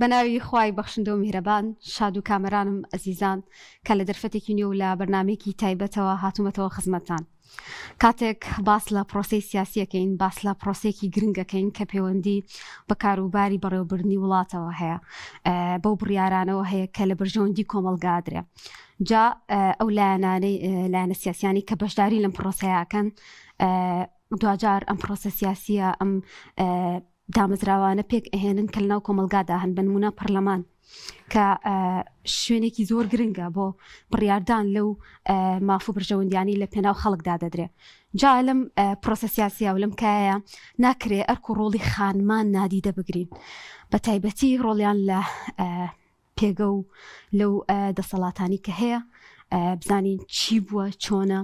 بەناوی خوای بەخشندە و میهرەبان، شاد و کامەرانم ئەزیزان کە لە دەرفەتێکی نوێ و لە بەرنامەیەکی تایبەتەوە هاتوومەتەوە خزمەتتان. کاتێک باس لە پرۆسەی سیاسیەکەین، باس لە پرۆسەیەکی گرنگەکەین کە پەیوەندی بە کاروباری بەڕێوەبردننی وڵاتەوە هەیە، بەو بڕیارانەوە هەیە کە لە بەرژەوەندی کۆمەڵگادرێ. جا ئەو لایەنە سیاسیانی کە بەشداری لەم پرۆسەیەکەن، دوجار ئەم پرۆسە سیاسیە ئەم دامەزراوانە پێک ئەهێنن کە لەناو کۆمەلگادا هەن، بە نمونە پەرلەمان کە شوێنێکی زۆر گرنگە بۆ بڕیاردان لەو مافوو بەرژەوەندیانی لە پێناو خەڵکدا دەدرێ. جا لەم پرۆسە سیاسیە و لەم کایە ناکرێ ئەرک و ڕۆڵی خانمان نادیدە بگرین، بە تایبەتی ڕۆڵیان لە پێگە و لەو دەسەڵاتانی کە هەیە بزانین چی بووە، چۆنە.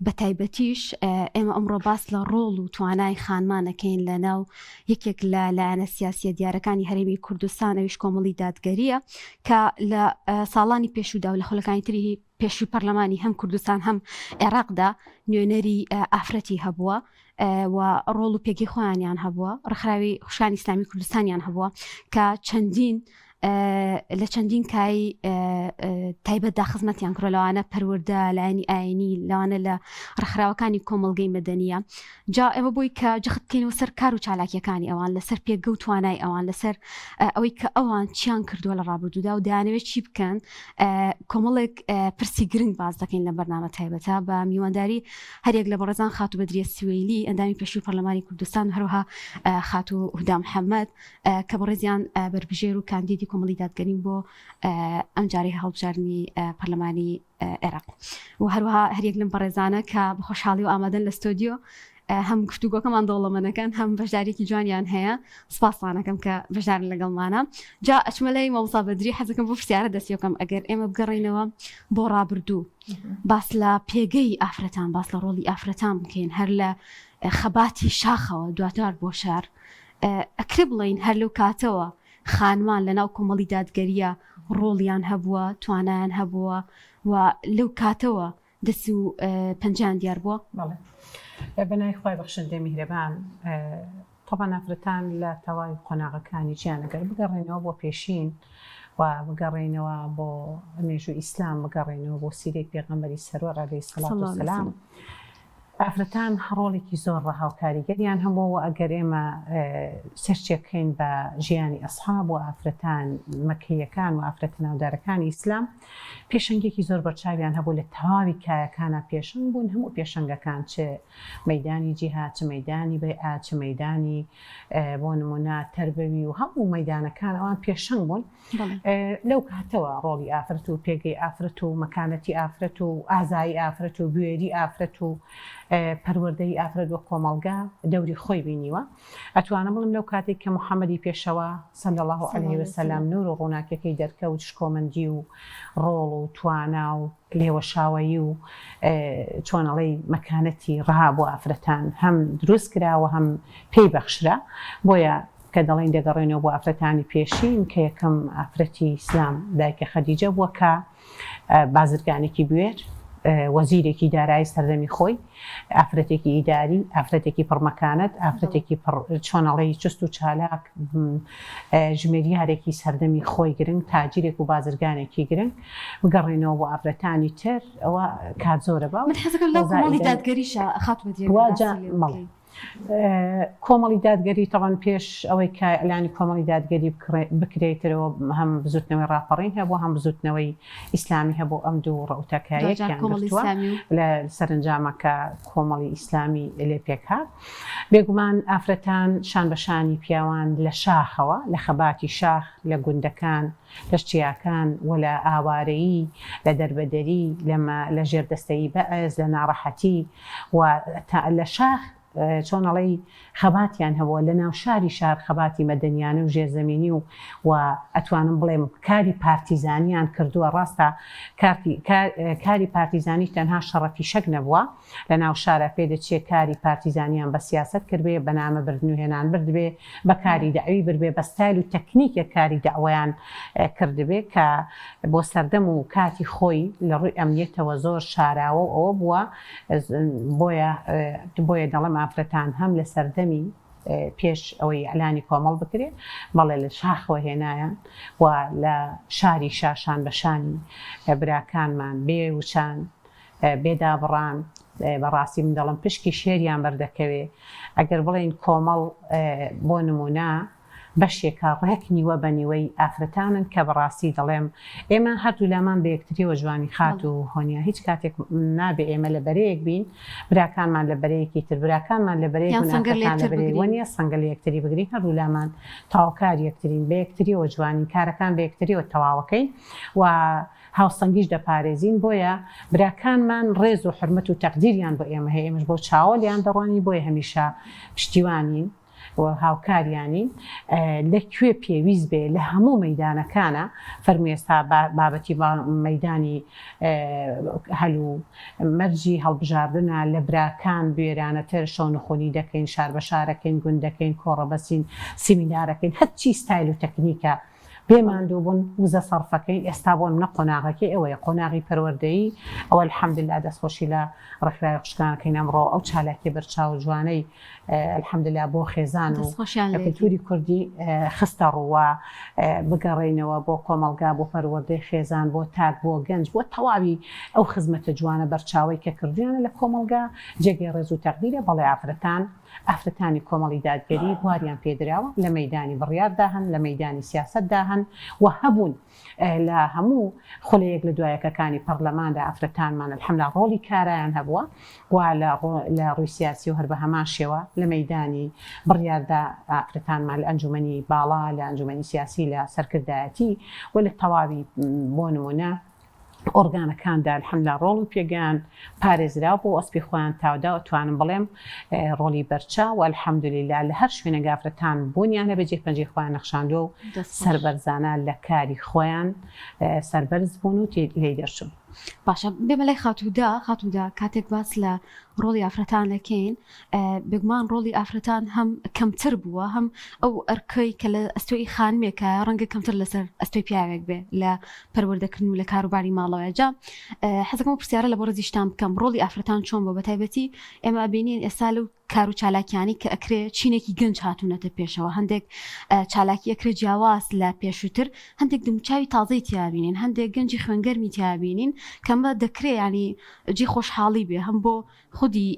بە تایبەتیش ئێمە ئەمڕۆ باس لە ڕۆڵ و توانای خانمانەکەین لە ناو یەکێک لە لایەنە سیاسیە دیارەکانی هەرێمی کوردستان، ئەویش کۆمەڵی دادگەریە کە لە ساڵانی پێشودا و لە خۆلەکانی تری پێشووی پەرلەمانی هەم کوردستان هەم عێراقدا نوێنەری ئافرەتی هەبووە و ڕۆڵ و پێگەی خۆیانیان هەبووە، ڕێکخراوی خوشکانی ئیسلامی کوردستانیان هەبووە کە لە چەندین کای تایبەت داخزمەتیان کڕۆ، لەوانە پەروەردە لایەنی ئاینی، لەوانە لە ڕێکخراوەکانی کۆمەڵگەی مەدەنیە. جا ئێمە بۆی کە جەختکەینەوە سەر کار و چالاکیەکانی ئەوان، لەسەر پێگە و توانای ئەوان، لەسەر ئەوەی کە ئەوان چیان کردووە لە ڕابردوودا و دەیانەوێت چی بکەن، کۆمەڵێک پرسی گرنگ باز دەکەین لە بەرنامە تایبەتە بە میوانداری هەرێک لە بەڕێزان خاتو بەدریە سوێیلی، ئەندامی پێشووی پەرلەمانی کوردستان، هەروەها خاتو هودا محەممەد کە بەڕێزیان بربژێر و کاندیدی کۆمەڵی دادگەرین بۆ ئەم جارەی هەڵبژاردننی پەرلەمانی عێراق. و هەروەها هەرێک لەم بەڕێزانە کە بە خۆشحاڵی و ئامادەن لە ستۆدیۆ هەم گفتوگۆکەمان دەوڵەمەنەکەن، هەم بەشدارێکی جوانیان هەیە. سپاسانەکەم کە بەشدارن لەگەڵمانە. جا ئەچمە لای مەوسا بەدری، حەزەکەم بۆ پرسیارە دەستیۆکەم، ئەگەر ئێمە بگەڕینەوە بۆ ڕابردوو، باس لە پێگەی ئافرەتان، باس لە ڕۆڵی ئافرەتان بکەین، هەر لە خەباتی شاخەوە دواتار بۆ شار، ئەکرێ بڵین هەر لەو کاتەوە خانمان لە ناو کۆمەڵی دادگەریە ڕۆڵیان هەبووە، توانایان هەبووە و لەو کاتەوە دەست و پەنجیان دیار بووە؟ بەنای خوای بەخشندەی میهرەبان، تەبەن ئافرەتان لە تەواوی قۆناغەکانی گیانەگەر بگەڕێنەوە بۆ پێشین و بگەڕێنەوە بۆ مێژووی ئیسلام، بگەڕێنەوە بۆ سیرەی پێغەمبەری سەرۆر عەلەیهی سەڵات و سەلام، ئافرەتان ڕۆڵێکی زۆر ڕەها و کاریگەریان هەبووە. ئەگەر ئێمە سەرچێکەین بە ژیانی ئەسحاب و ئافرەتان مەککەیەکان و ئافرەتە ناودارەکانی ئیسلام، پێشەنگێکی زۆر بەرچاویان هەبوو لە تەواوی کایەکانە پێشنگ بوون. هەموو پێشەنگەکان، چ مەیدانی جیهاد، چ مەیدانی بەیعات، چ مەیدانی بۆ نمونە تەربەوی و هەموو مەیدانەکان ئەوان پێشەنگ بوون. لەو کاتەوە ڕۆڵی ئافرەت و پێگەی ئافرەت و مەکانەتی ئافرەت و ئازایی ئافرەت و گوێری ئافرەت و پەروەردەی ئافرەت وە کۆمەڵگا دەوری خۆی بینیوە. ئەتوانم بڵم لەو کاتێک کە محەممەدی پێشەوە صلی الله علیه وسلم نور و ڕووناکیەکەی دەرکەوت، شکۆمەندی و ڕۆڵ و توانا و لێوەشاوەیی و چۆنەڵەی مەکانەتی ڕەها بۆ ئافرەتان هەم دروست کراوە، هەم پێی بەخشرا. بۆیە کە دەڵێن دەگەڕێنەوە بۆ ئافرەتانی پێشین، کە یەکەم ئافرەتی ئیسلام دایکە خەدیجە بووە کە بازرگانێکی بوێر، وەزیرێکی دارایی سەردەمی خۆی، ئافرەتێکی ئیداری، ئافرەتێکی پڕمەکانەت، ئافرەتێکی چۆنەڵەی چست و چالاک، ژمێریارێکی سەردەمی خۆی گرنگ، تاجیرێک و بازرگانێکی گرنگ. بگەڕێنەوە بۆ ئافرەتانی تر، ئەوە کات زۆرە بە من حەزەکەم لەو کۆمەڵی دادگەریشە خاتوە دیێ کۆمەڵی دادگەری تەوان پێش ئەوەی کە ئەلانی کۆمەڵی دادگەری بکرێتەوە، هەم بزوتنەوەی ڕاپەڕین هەبوو، هەم بزوتنەوەی ئیسلامی هەبوو. ئەم دوو ڕەوتەکایەکیان گرتووە لە سەرنجامەکە کۆمەڵی ئیسلامی لێ پێکات. بێگومان ئافرەتان شان بەشانی پیاوان لە شاخەوە، لە خەباتی شاخ، لە گوندەکان، لە شتیاکان و لە ئاوارەیی، لە دەربەدەری، لە ژێردەستەیی بەعز، لە ناڕەحەتی و لە شاخ چۆنەڵەی خەباتیان هەبووە. لە ناو شاری شار خەباتی مەدەنیانە و ژێرزەمینی و ئەتوانم بڵێم کاری پارتیزانیان کردووە. ڕاستە کاری پارتیزانی تەنها شەڕەفی شەک نەبووە، لە ناو شارە پێ دەچێت کاری پارتیزانیان بە سیاست کردبێ، بە نامەبردن و هێنان بردبێ، بە کاری دەعوی بردبێ، بە ستایل و تەکنیکە کاری دەعوەیان کردبێ کە بۆ سەردەم و کاتی خۆی لە ڕووی ئەمنیەتەوە زۆر شاراوە و ئەوە بووە. بۆیە دەڵێم ئافرەتان هەم لە سەردەمی پێش ئەوەی ئەلانی کۆمەڵ بکرێ بەڵێ لە شاخەوە هێنایان و لە شاری شاشان بەشانی براکانمان بێوچان بێدا بڕان بەڕاستی من دەڵم پشکی شێریان بەردەکەوێ ئەگەر بڵێن کۆمەڵ بۆ نمونە بەشێکە ڕێک نیوە بە نیوەی ئافرەتانن کە بەڕاستی دەڵێم ئێمە هەردوو لامان بە یەکتریەوە جوانی خات و هۆنیا هیچ کاتێک نابێ ئێمە لە بەرەیەک بین براکانمان لە بەرەیەکی تر براکانمان لە بەرەیەک وەنیە سەنگە لە یەکتری بگرین هەردوو لامان تاوکار یەکترین بە یەکتریەوە جوانین کارەکان بە یەکتریەوە تەواوەکەین و هاوسەنگیش دەپارێزین بۆیە براکانمان ڕێز و حرمەت و تەقدیریان بۆ ئێمە هەیە ئێمەش بۆ چاوەڵیان دەڕوانی بۆیە هەمیشە پشتیوانین و هاوکاریانی لەکوێ پێویست بێ لە هەموو مەیدانەکانە فەرمێستا بابەتی مەیدانی هەلو مەرجی هەڵبژاردنە لە براکان بێرانەتر شەونخۆنی دەکەین شار بە شارەکەین گوندەکەین کۆڕەبەسین سیمینارەکەین هەرچی ستایل و تەکنیکە بێماندوو بوون وزە سەرفەکەی ئێستا بۆن منە قۆناغەکەی ئەوەیە قۆناغی پەروەردەیی ئەوە الحەمدلله دەستخۆشی لە ڕێکخراوی قوشکەکەین ئەمڕۆ ئەو چالاکی بەرچاو جوانەی الحەمدلله بۆ خێزان و کولتوری کوردی خستە ڕووە بگەڕێنەوە بۆ کۆمەلگا بۆ پەروەردەی خێزان بۆ تاک بۆ گەنج بۆ تەواوی ئەو خزمەتە جوانە بەرچاوی کە کردیانە لە کۆمەلگا جێگەی ڕێز و تەقدیرە بەڵێ ئافرەتانی کۆمەڵی دادگەری بواریان پێدراوە لە مەیدانی بڕیاردا هەن لە مەیدانی سیاسەتدا هەن و هەبوون لە هەموو خولەیەک لە دوایەکەکانی پەرلەماندا ئافرەتانمان الحەمدلله ڕۆڵی کارایان هەبووە و لە ڕووی سیاسی و هەر بە هەمان شێوە لە مەیدانی بڕیاردا ئافرەتانمان لە ئەنجومەنی باڵا لە ئەنجومەنی سیاسی لە سەرکردایەتی و لە تەواوی بۆ نمونە ئۆرگانەکاندا الحەمدلله ڕۆڵ و پێگەیان پارێزرا بۆ ئەسپی خۆیان تاودا و توانم بڵێم ڕۆڵی بەرچا و الحەمدوللیلا لە هەر شوێنە ئافرەتان بوونیانە بەجێ پەنجەی خۆیان نەخشاندووە و سەربەرزانە لە کاری خۆیان سەربەرز بوون و لێی دەرچوون. باشە بێمە لای خاتوودا کاتێک باس لە ڕۆڵی ئافرەتان دەکەین بگومان ڕۆڵی ئافرەتان هەم کەمتر بووە هەم ئەو ئەرکەی کە لە ئەستۆی خانمێکە ڕەنگە کەمتر لەسەر ئەستۆی پیاوێک بێ لە پەروەردەکردن و لە کاروباری ماڵەوە جا حەزەکەم پرسیارە لە بۆ ڕێزیشتان بکەم ڕۆڵی ئافرەتان چۆن بۆ بەتایبەتی ئێمە بینین ئێستا لەو کار و چالاکیانی کە ئەکرێ چینێکی گەنج هاتوونەتە پێشەوە هەندێک چالاکی ئەکرێ جیاواز لە پێشووتر هەندێک دموچاوی تازەی تیابینین هەندێک گەنجی خوێنگەرمی تیابینین کەمە دەکرێ ینی جی خۆشحاڵی بێ هەم بۆ خودی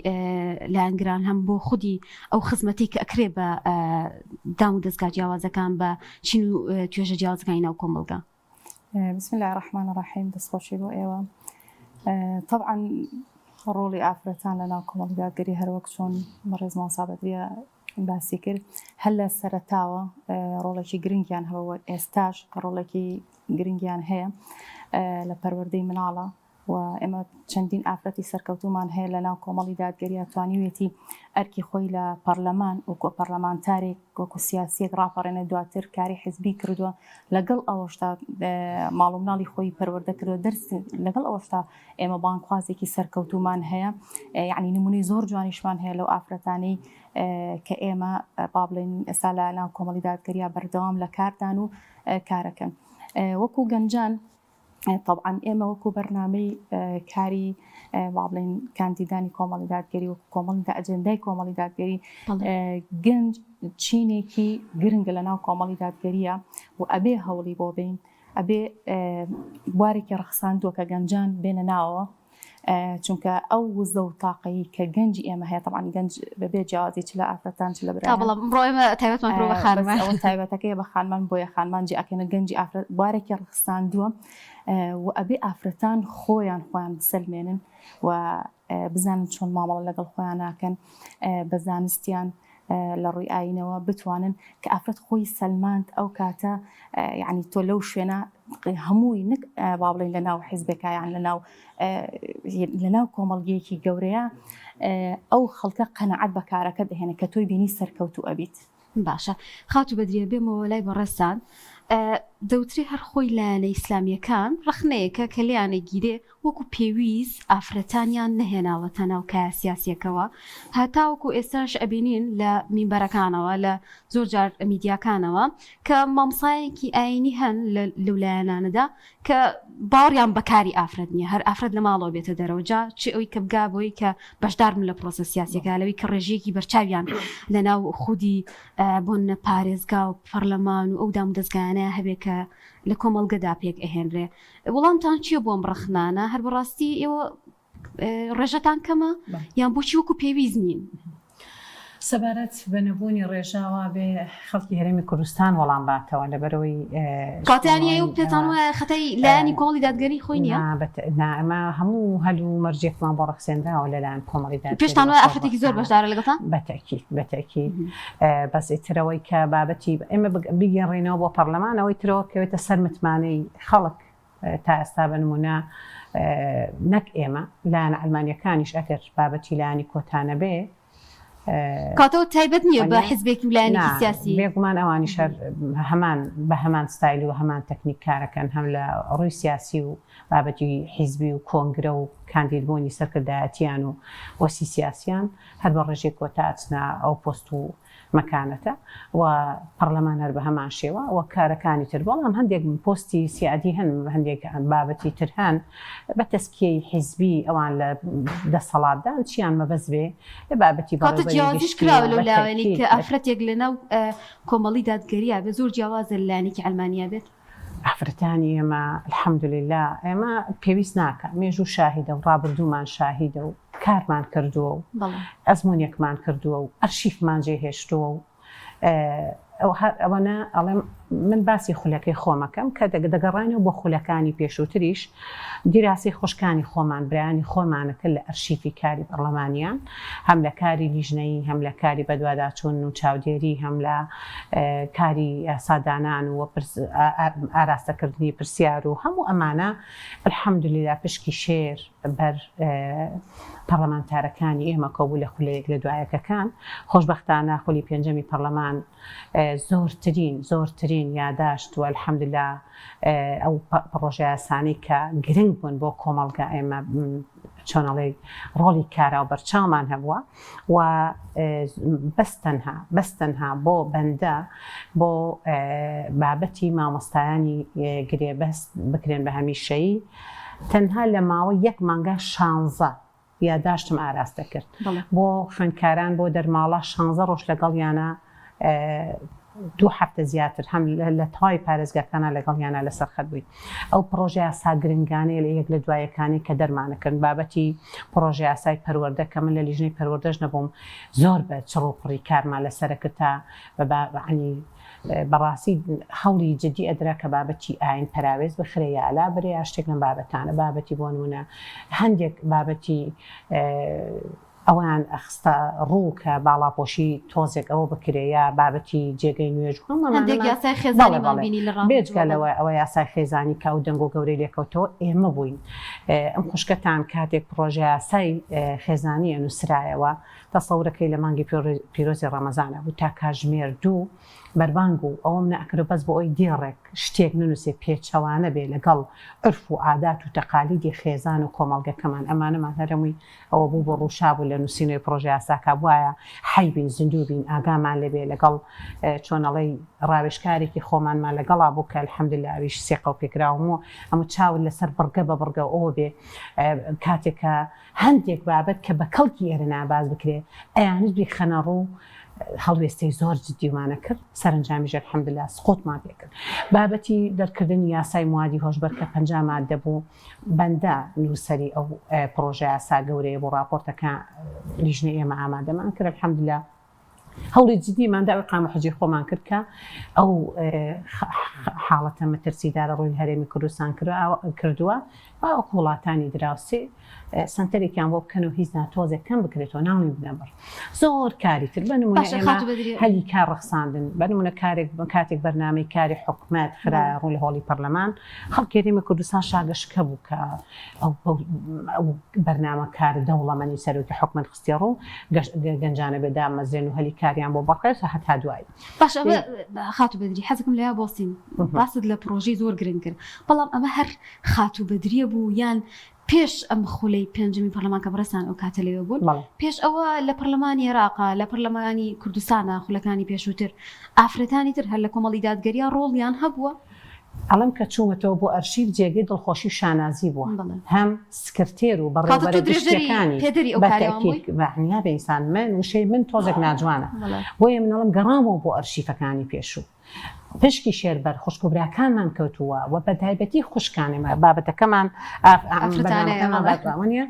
لایەنگران هەم بۆ خودی ئەو خزمەتی کە ئەکرێ بە دام و دەستگا جیاوازەکان بە چین و توێژە جیاوازەکانی ناو کۆمەلگا. بسم الله الرحمن الرحیم دەستخۆشی بۆ ئێوە. طبعا ڕۆڵی ئافرەتان لە ناو کۆمەڵگاگەری هەروەک چۆن ڕێزمان سابەتریە باسی کرد هەر لە سەرەتاوە ڕۆڵێکی گرنگیان هەبەوە ئێستاش کە ڕۆڵێکی گرنگیان هەیە لە پەروەردەی مناڵە و ئێمە چەندین ئافرەتی سەرکەوتومان هەیە لە ناو کۆمەڵی دادگەریە توانیوێتی ئەرکی خۆی لە پەرلەمان وەکو پەرلەمانتارێک وەکو سیاسیەک ڕاپەڕێنە دواتر کاری حیزبی کردووە لەگەڵ ئەوەشتا ماڵ و مناڵی خۆی پەروەردە کردووە دەرس لەگەڵ ئەوەشتا ئێمە بانخوازێکی سەرکەوتومان هەیە یعنی نمونەی زۆر جوانیشمان هەیە لەو ئافرەتانەی کە ئێمە با بڵێن ئێستا لە ناو کۆمەڵی دادگەریە بەردەوام لە کاردان و کارەکەن وەکو گەنجان طبعا ئێمە وەکو بەرنامەی کاری با بڵێن کاندیدانی کۆمەڵی دادگەری و کۆمەڵی ئەجەندای کۆمەڵی دادگەری گەنج چینێکی گرنگە لە ناو کۆمەڵی دادگەریە و ئەبێ هەوڵی بۆ بین ئەبێ بوارێکی ڕەخساندووە کە گەنجان بێنە ناوەوە چونکە ئەو وزە و تاقەی کە گەنجی ئێمە هەیە طبعا گەنج بەبێ جیاوازی چ لە ئافرەتان چ لە برا بەڵام ڕۆیمە تایبەتمان کرۆ بە خانمان ئەوە تایبەتەکەی بە خانمان بۆیە خانمان جی ئەکەنە گەنجی ئافرەت بوارێکی ڕەخساندووە و ئەبێ ئافرەتان خۆیان بسەلمێنن و بزانن چۆن مامەڵە لەگەڵ خۆیان ناکەن بە زانستیان لە ڕووی ئاینەوە بتوانن کە ئافرەت خۆی سەلماند ئەو کاتە یعنی تۆ لەو شوێنە هەمووی نک با بڵێن لە ناو حیزبێکە یان لە ناو کۆمەڵگەیەکی گەورەیە ئەو خەڵکە قەنەعەت بە کارەکە دەهێنە کە تۆی بینی سەرکەوتوو ئەبیت. باشە خاتو بەدریە بێمەوە لای بەڕێستان دەوتری هەر خۆی لایەنە ئیسلامیەکان ڕخنەیەکە کە لیانە گیرێ وەکو پێویست ئافرەتانیان نەهێناوەتە ناو کای سیاسیەکەوە هەتاوەکو ئێستاش ئەبینین لە مینبەرەکانەوە لە زۆر جار میدیاکانەوە کە مامسایەکی ئاینی هەن لەو لایەنانەدا کە باوەڕیان بەکاری ئافرەت نییە هەر ئافرەت لە ماڵەوە بێتە دەرەوەجا چ ئەوی کە بگا بۆی کە بەشدارم لە پرۆسە سیاسیەکە لەوەی کە ڕێژەیەکی بەرچاویان لە ناو خودی بۆنە پارێزگا و پەرلەمان و ئەو دام دەستگایانە هەبێت کە لە کۆمەڵگەدا پێک ئەهێنرێ وەڵامتان چییە بۆم ڕخنانە هەر بەڕاستی ئێوە ڕێژەتان کەمە یان بۆچی وەکو پێویست نین سەبارەت بە نەبوونی ڕێژاوە بێ خەڵکی هەرێمی کوردستان وەڵام باتەوە لەبەرەوەی کاتیانی و پێتان وایە خەتەی لایەنی کۆمەڵی دادگەری خۆی نییە ئەمە هەموو هەلوو مەرجێکمان بۆ ڕەخسێنراوە لەلایەن کۆمەڵی دادگەری پێشتان وایە ئافرەتێکی زۆر بەشدارە لەگەڵتان بەتەکید بەس ئیترەوەی کە بابەتی ئێمە بگەڕێنەوە بۆ پەرلەمانەوەی ترەوە کەوێتە سەر متمانەی خەڵک تا ئێستا بە نمونە نەک ئێمە لایەنە ئەلمانیەکانیش ئەگەر بابەتی لایەنی کۆتانە بێ کاتەوە تایبەت نییە بە حیزبێکی لایەنێکی سیاسی بێگومان ئەوانی شەر هەمان بە هەمان ستایل و هەمان تەکنیک کارەکەن هەم لە ڕووی سیاسی و بابەتی حیزبی و کۆنگرە و کاندیدبوونی سەرکردایەتیان و وەسی سیاسیان هەر بە ڕێژەی کۆتاچنە ئەو پۆست و مەکانەتە و پەرلەمان هەر بە هەمان شێوە و کارەکانی تر بەڵام هەندێک پۆستی سیادی هەن هەندێک بابەتی تر هەن بە تەسکیەی حیزبی ئەوان لە دەسەڵاتدان چیان مەبەست بێ بابەتی جیازیش کراوە لەو لاوێنی کە ئافرەتێک لەناو کۆمەڵی دادگەریە بێ زۆر جیاوازە لایەنێکی ئەلمانیا بێت ئافرەتانی ئێمە الحەمدولله ئێمە پێویست ناکە مێژوو شاهیدە و ڕابردوومان شاهیدە و کارمان کردووە و ئەزمونێکمان کردووە و ئەرشیفمان جێهێشتووە و ئەوەنە ئەڵێم من باسی خولەکەی خۆمەکەم کە دەگەڕانەوە بۆ خولەکانی پێشووتریش دیراسی خۆشکانی خۆمان برایانی خۆمانەکە لە ئەرشیفی کاری پەرلەمانیان هەم لە کاری لیژنەی هەم لە کاری بەدواداچوون و چاودێری هەم لە کاری یاسادانان و ئاراستەکردنی پرسیار و هەموو ئەمانە الحەمدولله پشکی شێر بەر پەرلەمانتارەکانی ئێمە کۆبوو لە خولەیەک لە دوایەکەکان خۆشبەختانە خولی پێنجەمی پەرلەمان زۆرترین یاداشت و الحەمدولله ئەو پڕۆژە یاسانی کە گرنگ بوون بۆ کۆمەڵگە ئێمە چۆنەڵێ ڕۆڵی کارا و بەرچاومان هەبووە و بەستەنها بۆ بەندە بۆ بابەتی مامۆستایانی گرێبەست بکرێن بە هەمیشەیی تەنها لە ماوەی 1 مانگە 16 یاداشتم ئاراستە کرد بۆ خوێندکاران بۆ دەرماڵە 16 ڕۆژ لەگەڵیانە 2 هەفتە زیاتر هەم لە تەواوی پارێزگاکانە لەگەڵیانە لەسەر خەت بووین ئەو پرۆژە یاسا گرنگانەیە لە یەک لە دوایەکانی کە دەرمانەکردن بابەتی پرۆژە یاسای پەروەردە کە من لە لیژنەی پەروەردەش نەبووم زۆر بە چڕوپڕی کارمان لەسەرەکە تا بەڕاستی هەوڵی جدی ئەدرا کە بابەتی ئاین پەراوێز بخرێ یالا برێ یا شتێک لەم بابەتانە بابەتی بۆ نمونە هەندێک بابەتی ئەوان ئەخستە ڕوو کە باڵاپۆشی تۆزێک ئەوە بکرێ یا بابەتی جێگەی نوێژ بێجگەلەوە ئەوە یاسای خێزانی کا و دەنگ و گەورەی لێکەوتەوە ئێمە بووین ئەم خوشکەتان کاتێک پرۆژە یاسای خێزانی نووسرایەوە تەسەورەکەی لە مانگی پیرۆزی ڕەمەزانە بوو تا کاژمێر 2 بەربانگ و ئەوم نەکرد بەس بۆ ئەوی دیڕێک شتێک نووسێ پێچەوانە بێ لەگەڵ عرف و عادات و تەقالیدی خێزان و کۆمەڵگەکەمان ئەمانەمان هەرمووی ئەوە بوو بۆ ڕووشابوو لە نووسینەوەی پرۆژە یاساکە وایە حیبین زیندوو بین ئاگامان لەبێ لەگەڵ چۆنەڵەی ڕاوێژکارێکی خۆمانمان لەگەڵا بوو کە الحەمدولله ئەویش سێقە و پێکراوەمەوە ئەمە چاوت لەسەر بڕگە بە بڕگە ئەوە بێ کاتێکە هەندێک بابەت کە بە کەڵکی ئێرە ناباز بکرێ ئەیانت بی خەنە ڕوو هەڵوێستەی زۆر جدیمانە کرد سەرنجامیش الحەمدولله سقوتمان پێ کرد بابەتی دەرکردنی یاسای موادی هۆشبەر کە 5 مادە بوو بەندە نووسەری ئەو پرۆژە یاسا گەورەیە بۆ راپۆرتەکە لیژنەی ئێمە ئامادەمان کرد الحەمدولله هەوڵی جدیماندا ئەوی قامەحەجی خۆمان کرد کە ئەو حاڵەتە مەترسیدارە ڕووی هەرێمی کوردستان کردووە وەکو وڵاتانی دراوسێ سنتەرێکیان بۆ بکەن و هیچ ناتۆزێک کەم بکرێتەوە ناڵی بنەبڕ زۆر کاری تر بە نمونە ئێمە هەلی کار ڕەخساندن بە نمونە کاتێک بەرنامەی کاری حکومەت خرا ڕووی هۆڵی پەرلەمان خەڵکی هەرێمی کوردستان شاگەشکە بوو کە ئەو بەرنامە کار دەوڵەمەنی سەرۆکی حکومەت خستێ ڕوو گەنجانە بێدامەزرێن و هەلی کاریان بۆ بەڕێز هەتا دوای. باش ئەمە خاتو بەدری حەزەکەم لەیا بۆسین باست لە پرۆژەی زۆر گرنگ کرد بەڵام ئەمە هەر خاتو بەدریە بوو یان پێش ئەم خولەی پێنجمی پەرلەمان کە بڕستان ئەو کاتە لەوێ بوون پێش ئەوە لە پەرلەمانی عێراقا لە پەرلەمانی کوردستانە خولەکانی پێشووتر ئافرەتانی تر هەر لە کۆمەڵی دادگەریان ڕۆڵیان هەبووە ئەڵم کە چوومەتەوە بۆ ئەرشیف جێگەی دڵخۆشی شانازی بووە هەم سکرتێر و بەڕێوەبەرە گشتیەکانی بەتەکیدنیا بە ئینسان من وشەی من تۆزێک ناجوانە بۆیە منەڵم گەڕامەوە بۆ ئەرشیفەکانی پێشوو پشکی شێربەر خوشکبراکانمان کەوتووە و بە تایبەتی خوشکانێمە بابەتەکەمان ئافرەتانەوانە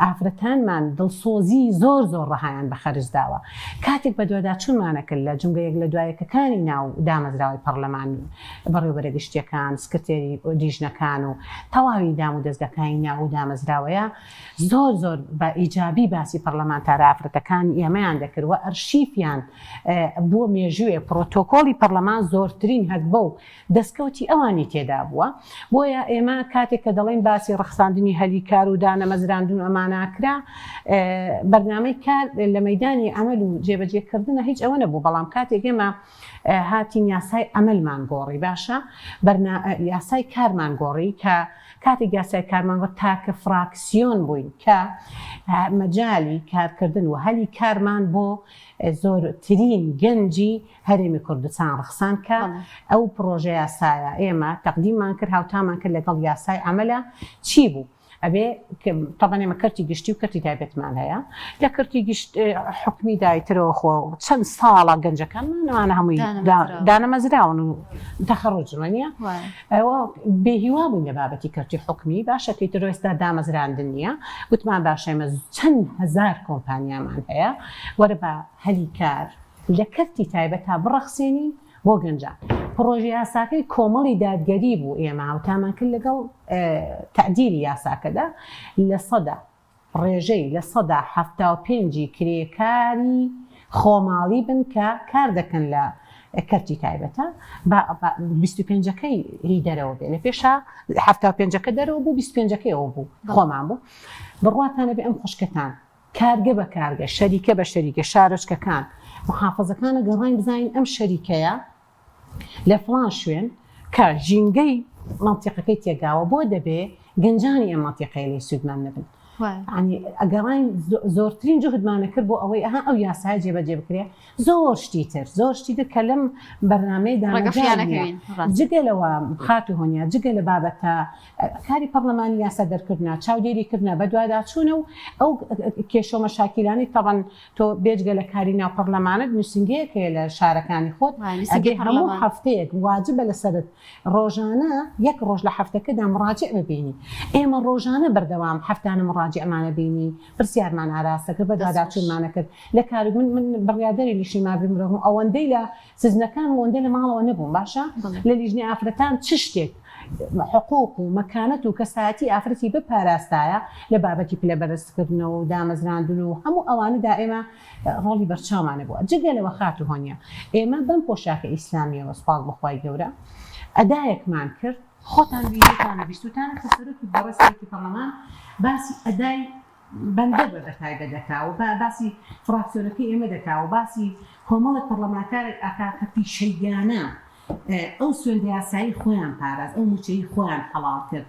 ئافرەتانمان دڵسۆزی زۆر ڕەهایان بە خەرجداوە کاتێک بە دووەدا چونمانە کرد لە جنگەیەک لە دوایەکەکانی ناو دامەزراوی پەرلەمان بەڕێوەبەرە گشتیەکان سکرتێری دیژنەکان و تەواوی دام و دەستگاکانی ناو دامەزراوەیە زۆر بە ئیجابی باسی پەرلەمانتارە ئافرەتەکان ئێمەیان دەکردوە ئەرشیفیان بۆ مێژوویە پرۆتۆکۆلی پەرلەمان زۆرترین هەک بە و دەستکەوتی ئەوانی تێدا بووە بۆیە ئێمە کاتێک کە دەڵێن باسی ڕەخساندنی هەلیکار و دانەمەزراندن ئەمان ناکرا بەرنامەی کار لە مەیدانی ئەمەل و جێبەجێکردنە هیچ ئەوە نەبوو بەڵام کاتێک ئێمە هاتین یاسای ئەمەلمان گۆڕی باشە یاسای کارمان گۆڕی کە کاتێک یاسای کارمان گۆڕ تاکە فراکسیۆن بووین کە مەجالی کارکردن و هەلی کارمان بۆ زۆرترین گەنجی هەرێمی کوردستان ڕخسان کە ئەو پرۆژە یاسایە ئێمە تەقدیممان کرد هاوتامان کرد لەگەڵ یاسای ئەمەلە چی بوو؟ ئەبێ طبعاً ئێمە کەرتی گشتی و کەرتی تایبەتمان هەیە لە کەرتی گشت حکمی دایترەوە خۆ چەند ساڵە گەنجەکانمانەوانە هەمووی دانەمەزراون و تەخەڕوجوانە ئەوە بێهیوا بووین لە بابەتی کەرتی حکمی باشە کەیتر ئێستا دامەزراندن نییە وتمان باشەمە چەند هەزار کۆمپانیامان هەیە وەرە بە هەلی کار لە کەرتی تایبەت تا بڕەخسێنی بۆ گەنجان پرۆژه یاساکەی کۆمەڵی دادگەری بوو ئێمە هاوتامان کرد لەگەڵ تعدیلی یاساکەدا لە سەدا ڕێژەی لە سەدا 75 کرێکاری خۆماڵی بن کە کار دەکەن لە کەرتی تایبەتە 25ەکەی هی دەرەوە بێ لە پێشە 75ەکە دەرەوە بوو 25ەکەی ئەوە بوو خۆمان بوو بڕواتانە بێ ئەم خوشکەتان کارگە بە کارگە شەریکە بە شەریکە شارۆچکەکان محافەزەکانە گەڕین بزانین ئەم شەریکەیە لە فڵان شوێن کە ژینگەی مەنتیقەکەی تێگاوە بۆ دەبێ گەنجانی ئەم مەنتیقەیە لێ سوودمان نەبن ئەگەڕین زۆرترین جوهدمانە کرد بۆ ئەوەی ئەها ئەو یاسای جێبەجێ بکرێ زۆر شتی تر کە لەم بەرنامەی جگەلەوە خات و هۆنیا جگە لە بابەتە کاری پەرلەمانی یاسا دەرکردنا چاودێریکردنا بە دووادا چوونە و ئەو کێشە و مەشاکیلانی تەبەن تۆ بێجگە لە کاری ناو پەرلەمانت نووسنگەیەکەیە لە شارەکانی خۆت هەموو هەفتەیەک واجبە لەسەرت ڕۆژانە یەک ڕۆژ لە هەفتەکەدا مراجع ببینی ئێمە ڕۆژانە بەردەوام هەفتانە مراجعمانە بینی پرسیارمان ئاراسە کرد بە دووادا چونمانە کرد لە کاری من بڕیادەری لیژنەی بمرەم ئەوەندەی لە سزنەکان ئەوەندەی لە ماڵەوە نەبووم باشە لە لیژنەی ئافرەتان چ شتێک حقوق و مەکانەت و کەسایەتی ئافرەتی بپاراستایە لە بابەتی پلەبەرزکردنەوە و دامەزراندن و هەموو ئەوانەدا ئێمە ڕۆڵی بەرچاومانە بووە جگە لەوە خات و هۆنیا ئێمە بەم پۆشاکە ئیسلامیەوە سوپاس بەخوای گەورە ئەدایەکمان کرد خۆتان ویدیۆتانە بیستوتانە کە سەرۆکی بەڕێزەتی پەرلەمان باسی ئەدای بەندە بەتایبەت دەکا و باسی فراکسیۆنەکەی ئێمە دەکا و باسی کۆمەڵێک پەرلەمانتارێک ئاکاکەتی شەیدانە ئەو سوێندە یاسایی خۆیان پاراست ئەو موچەی خۆیان هەڵاڵ کرد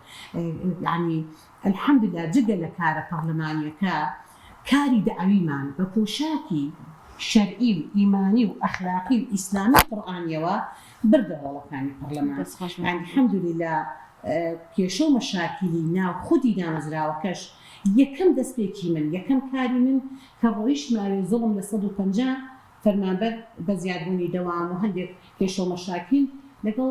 یعنی الحەمدوللا جگە لە کارە پەرلەمانیەکە کاری دەعویمان بە پۆشاکی شەرعی و ئیمانی و ئەخلاقی و ئیسلامی قورئانیەوە بردەوەڵەکانی پەرلەمان الحەمدوللا کێشە و مەشاکیلی ناو خودی دامەزراوەکەش یەکەم دەستپێکی من یەکەم کاری من کە ڕۆیشتماوێ زوڵم لە 150 فەرمانبەر بە زیادبوونی دەوام و هەندێک کێشە و مەشاکیل لەگەڵ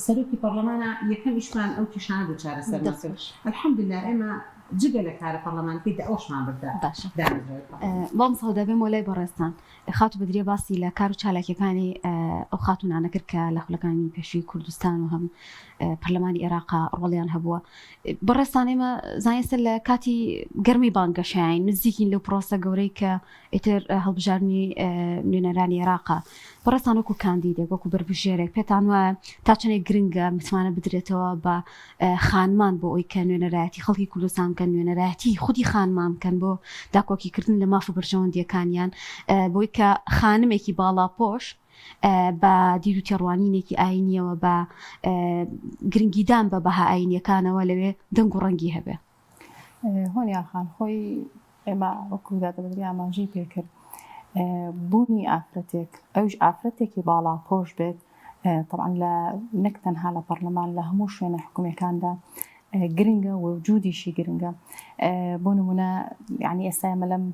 سەرۆکی پەرلەمانە یەکەم ئیشمان ئەو کێشانە دووچارە سەر نەکرد الحەمدوللا ئێمە جگە لە کارە پەرلەمانەکەی ئەوشمان بردە بەڵام سەودا بێم وەلای بەڕێستان خات و بەدرێ باسی لە کار و چالاکیەکانی ئەو خاتونانە کرد کە لە خولەکانی پێشووی کوردستان و هەم پەرلەمانی عێراقا ڕۆڵیان هەبووە بەڕێستان ئێمە زانیستە لە کاتی گەرمی بانگەشایین نزیکین لەو پرۆسە گەورەی کە ئیتر هەڵبژاردننی نوێنەرانی عێراقا بەڕێستان وەکو کاندیدێک وەکو بەرپژێرێک پێتان وایە تا چەندێک گرنگە متمانە بدرێتەوە بە خانمان بۆ ئەوی کە نوێنەرایەتی خەڵکی کوردستان بکەن نوێنەرایەتی خودی خانمان بکەن بۆ داکۆکیکردن لە ماف و برژەوەندیەکانیان بۆی کە خانمێکی باڵاپۆش بە دیر و تێڕوانینێکی ئاینیەوە بە گرنگیدان بە بەها ئاینیەکانەوە لەوێ دەنگ و ڕەنگی هەبێ. هۆنیاخان خۆی ئێمە وەکودا دەبێت ئاماژەی پێکرد بوونی ئافرەتێک ئەوش ئافرەتێکی باڵاپۆش بێت طبعا لە نەک تەنها لە پەرلەمان لە هەموو شوێنە حکوومەکاندا گرنگە و وجودیشی گرنگە بۆ نمونە یعنی ئێستا ئێمە لەم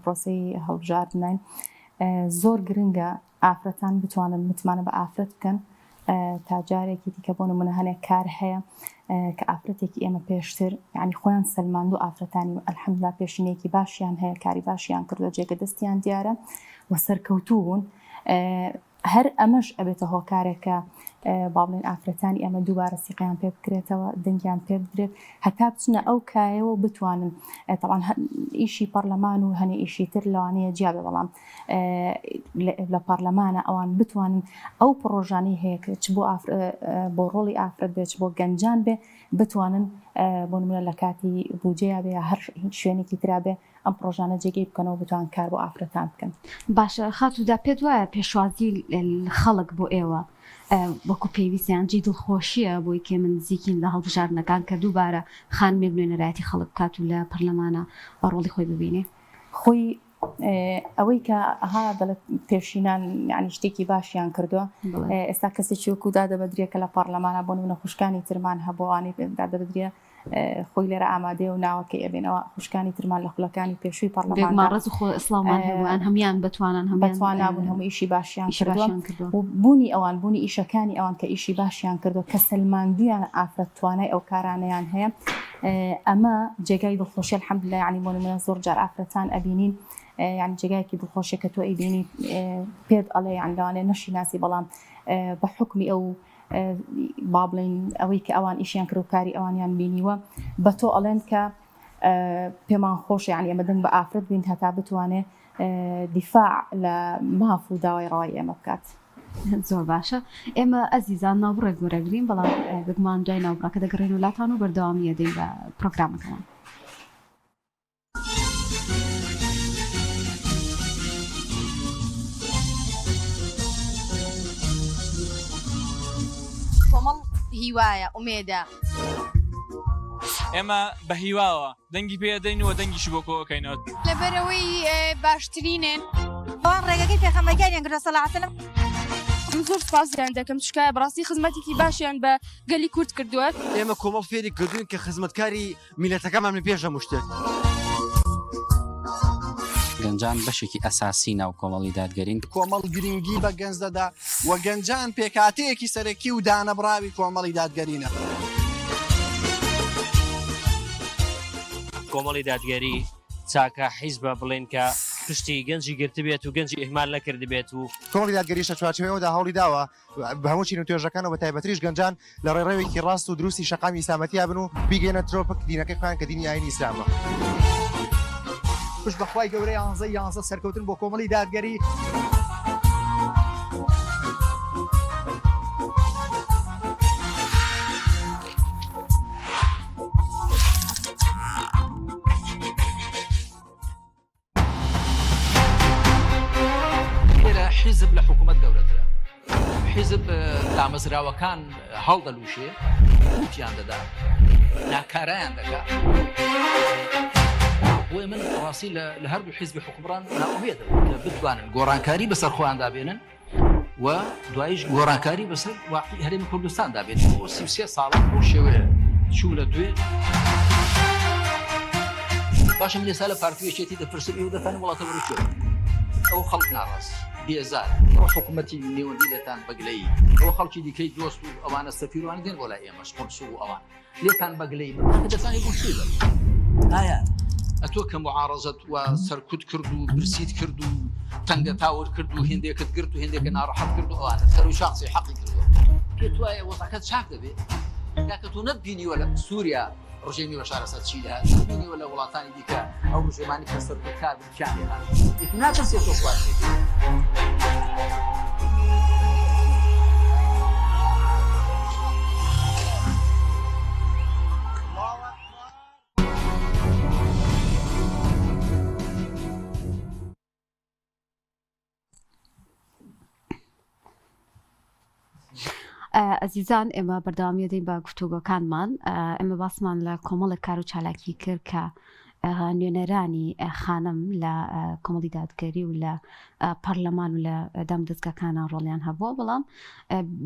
پرۆسەی هەڵبژاردنین زۆر گرنگە ئافرەتان بتوانن متمانە بە ئافرەت بکەن تا جارێکی دیکە بۆ نمونە هەنێک کار هەیە کە ئافرەتێکی ئێمە پێشتر یعنی خۆیان سەلماند و ئافرەتانی ئەلحەمدولیلا پێشینەیەکی باشیان هەیە کاری باشیان کردو جێگە دەستیان دیارە و سەرکەوتوو بوون هەر ئەمەش ئەبێتە هۆکارێکە با بڵێن ئافرەتانی ئەمە دووبارە سیقیان پێ بکرێتەوە دەنگیان پێ بدرێت هەتا بچنە ئەو کایەوە بتوانن طبعاً ئیشی پەرلەمان و هەنێ ئیشی تر لەوانەیە جیابێ بەڵام لە پەرلەمانە ئەوان بتوانن ئەو پرۆژانەی هەیە کە چ بۆ ڕۆڵی ئافرەت بێت بۆ گەنجان بێ بتوانن بۆ نمونە لە کاتی بودجەیە بێ هەر شوێنێکی ترا بێ ئەم پرۆژانە جێگەی بکەنەوە بتوان کار بۆ ئافرەتان بکەن. باشە خاتوودا پێت وایە پێشوازی خەڵک بۆ ئێوە وەکو پێویستیان جێ دڵخۆشیە بۆی کێ من نزیکین لە هەڵبژاردنەکان کە دووبارە خانمێک نوێنەرایەتی خەڵک بکات و لە پەرلەمانە بە ڕۆڵی خۆی ببینێ خۆی ئەوەی کە ئەها دەڵێت پێشینان یعنی شتێکی باشیان کردووە ئێستا کەسێکی وەکودا دەبدرێت کە لە پەرلەمانە بۆ نمونە خوشکانی ترمان هەبووانی پێدا دەبدرێ خۆی لێرە ئامادەیە و ناوەکەی ئەبێنەوە خوشکانی ترمان لە خولەکانی پێشووی پەرلەمان ڕز خۆ ئیسلامان هەبووان هەمیان بتوانن بەتوانابوون هەموو ئیشی باشیان کردووە و بوونی ئەوان بوونی ئیشەکانی ئەوان کە ئیشی باشیان کردو کە سەلماندویان ئافرەت توانای ئەو کارانەیان هەیە ئەمە جێگای دڵخۆشی الحەمدولیلا یعنی بۆ نمونە زۆر جار ئافرەتان ئەبینین یعنی جێگایەکی دڵخۆشی کە تۆ ئەیبینی پێت ئەڵێ یان لەوانەیە نەشی ناسی بەڵام بە حکمی ئەو با بڵێن ئەوەی کە ئەوان ئیشیان کرد و کاری ئەوانیان بینیوە بە تۆ ئەڵێن کە پێمان خۆش یعنی ئەمە دەنگ بە ئافرەت بین هەتا بتوانێ دیفاع لە ماف و داوای ڕای ئێمە بکات. زۆر باشە ئێمە ئەزیزان ناوڕێک گۆرەگرین بەڵام بگمان دوای ناوبڕاکە دەگەڕێن وڵاتان و بەردەوامیە دەین بە پرۆگرامەکەمان. کۆمەڵ هیوایە ئومێدە ئێمە بە هیواوە دەنگی پێدەینەوە دەنگیشی بۆ کۆکەینەوە لەبەرەوەی باشترینن ئەوان ڕێگەکەی پێخەمەگەریان گرە سەڵاتەنم زۆر سپاسیان دەکەم چکایە بەڕاستی خزمەتێکی باشیان بە گەلی کورد کردووە ئێمە کۆمەڵ فێری کردوین کە خزمەتکاری میلەتەکەمان لە پێش هەموو شتێک گەنجان بەشێکی ئەساسی ناو کۆمەڵی دادگەرین کۆمەڵ گرنگی بە گەنج دەدا و گەنجان پێکاتەیەکی سەرەکی و دانەبراوی کۆمەڵی دادگەرینە کۆمەڵی دادگەری چاکە حیزبە بڵێن کە پشتی گەنجی گرتبێت و گەنجی ئیهمال نەکرد بێت و کۆمەڵی دادگەریشە چوارچێوەیەوەدا هەوڵی داوە بە هەموو چین و توێژەکانەوە بە تایبەتریش گەنجان لە ڕێڕەوێکی ڕاست و دروستی شەقامی ئیسلامەتیا بن و بیگەنە ترۆپک دینەکەی خۆیان کە دینی ئاینی ئیسلامە پشت بەخوای گەورەی 11 سەرکەوتن بۆ کۆمەڵی دادگەری حیزب لە حکوومەت گەورەترە حیزب دامەزراوەکان هەڵدەلووشێ وتیان دەدا ناکارایان دەکات بۆی من ڕاستی لە هەردوو حیزبی حکومڕان ناومێدم کە بتوانن گۆڕانکاری بەسەر خۆیان دابێنن و دوایش گۆڕانکاری بەسەر واقعی هەرێمی کوردستان دابێت بۆ 33 ساڵە بۆ شێوەیە چوو لە دوێ باشم لێسا لە پارتیەکێتی دەپرسم ئێوە دەتان وڵاتە بڕچۆ ئەو خەڵک ناڕاست بێزار حکوومەتی نێوەندی لێتان بەگلەی ئەوە خەڵکی دیکەی دۆست و ئەوانە سەفیروانی دێن بۆ لای ئێمەش قۆنس و ئەوان لێتان بەگلەی دەزانی بۆ چی ئایا ئەتۆ کە معارەزەت و سەرکوت کرد و برسیت کرد و تەنگە تاور کرد و هێندێکت گرت و هێندێکە ناڕەحەت کرد و ئەوانە سەر و شخصی حەقی کردووە پێت وایە وەزەکەت چاک دەبێت کاکە تۆ نەتبینیوە لە سووریا ڕژێمی بەشارە سەد چی دەهات نەبینیوە لە وڵاتانی دیکە ئەو ژێمانی کە سەرکار بکیانێ هات ناترسێت تۆ خوارد ئەزیزان ئێمە بەردەوامی دەین بە گفتوگۆکانمان ئێمە باسمان لە کۆمەڵێک کار و چالاکی کرد کە نوێنەرانی خانم لە کۆمەڵی دادگەری و لە پەرلەمان و لە دەم دەستگاکانە ڕۆڵیان هەبووە بەڵام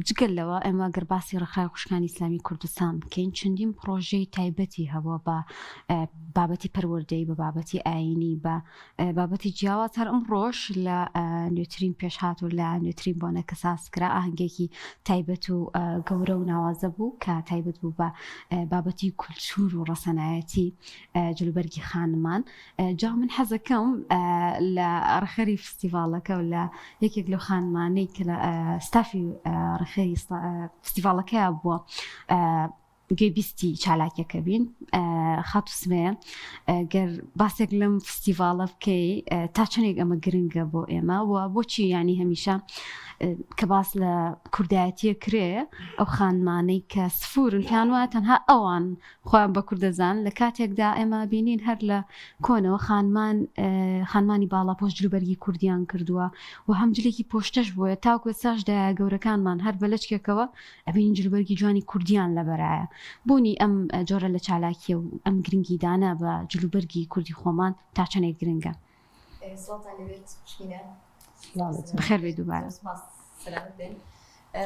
جگەل لەوە ئێمە گەر باسی ڕێکخراوی خوشکانی ئیسلامی کوردستان بکەین چەندین پرۆژەی تایبەتی هەبووە بە بابەتی پەروەردەی بە بابەتی ئاینی بە بابەتی جیاواز هەر ئەم ڕۆژ لە نوێترین پێشهات و لە نوێترین بۆنە کە سازکرا ئاهەنگێکی تایبەت و گەورە و ناوازە بوو کە تایبەت بوو بە بابەتی کولتور و ڕەسەنایەتی جلوبەرگی خانمان جا من حەزەکەم لە ڕخەری فستیڤالەکە و لە یەکێک لەو خانمانەی کە لە ستافی ڕخەری فستیڤالەکەیە بووە گوێبیستی چالاکیەکە بین خات و سمەیە گەر باسێک لەم فستیڤالە بکەی تا چەندێک ئەمە گرنگە بۆ ئێمە و بۆچی ینی هەمیشە کە باس لە کوردایەتیە کرێ ئەو خانمانەی کە سفورن پیان وایە تەنها ئەوان خۆیان بە کوردەزان لە کاتێکدا ئێمە بینین هەر لە کۆنەوە خانمانی باڵاپۆش جلوبەرگی کوردیان کردووە و هەمجلێکی پۆشتەش بووە تاوکو ساشدا گەورەکانمان هەر بە لەچکێکەوە ئەبین جلوبەرگی جوانی کوردیان لەبەرایە بوونی ئەم جۆرە لە چالاکیە و ئەم گرنگی دانا بە جلوبەرگی کوردی خۆمان تا چەندێک گرنگە بخێر بێ دووبارە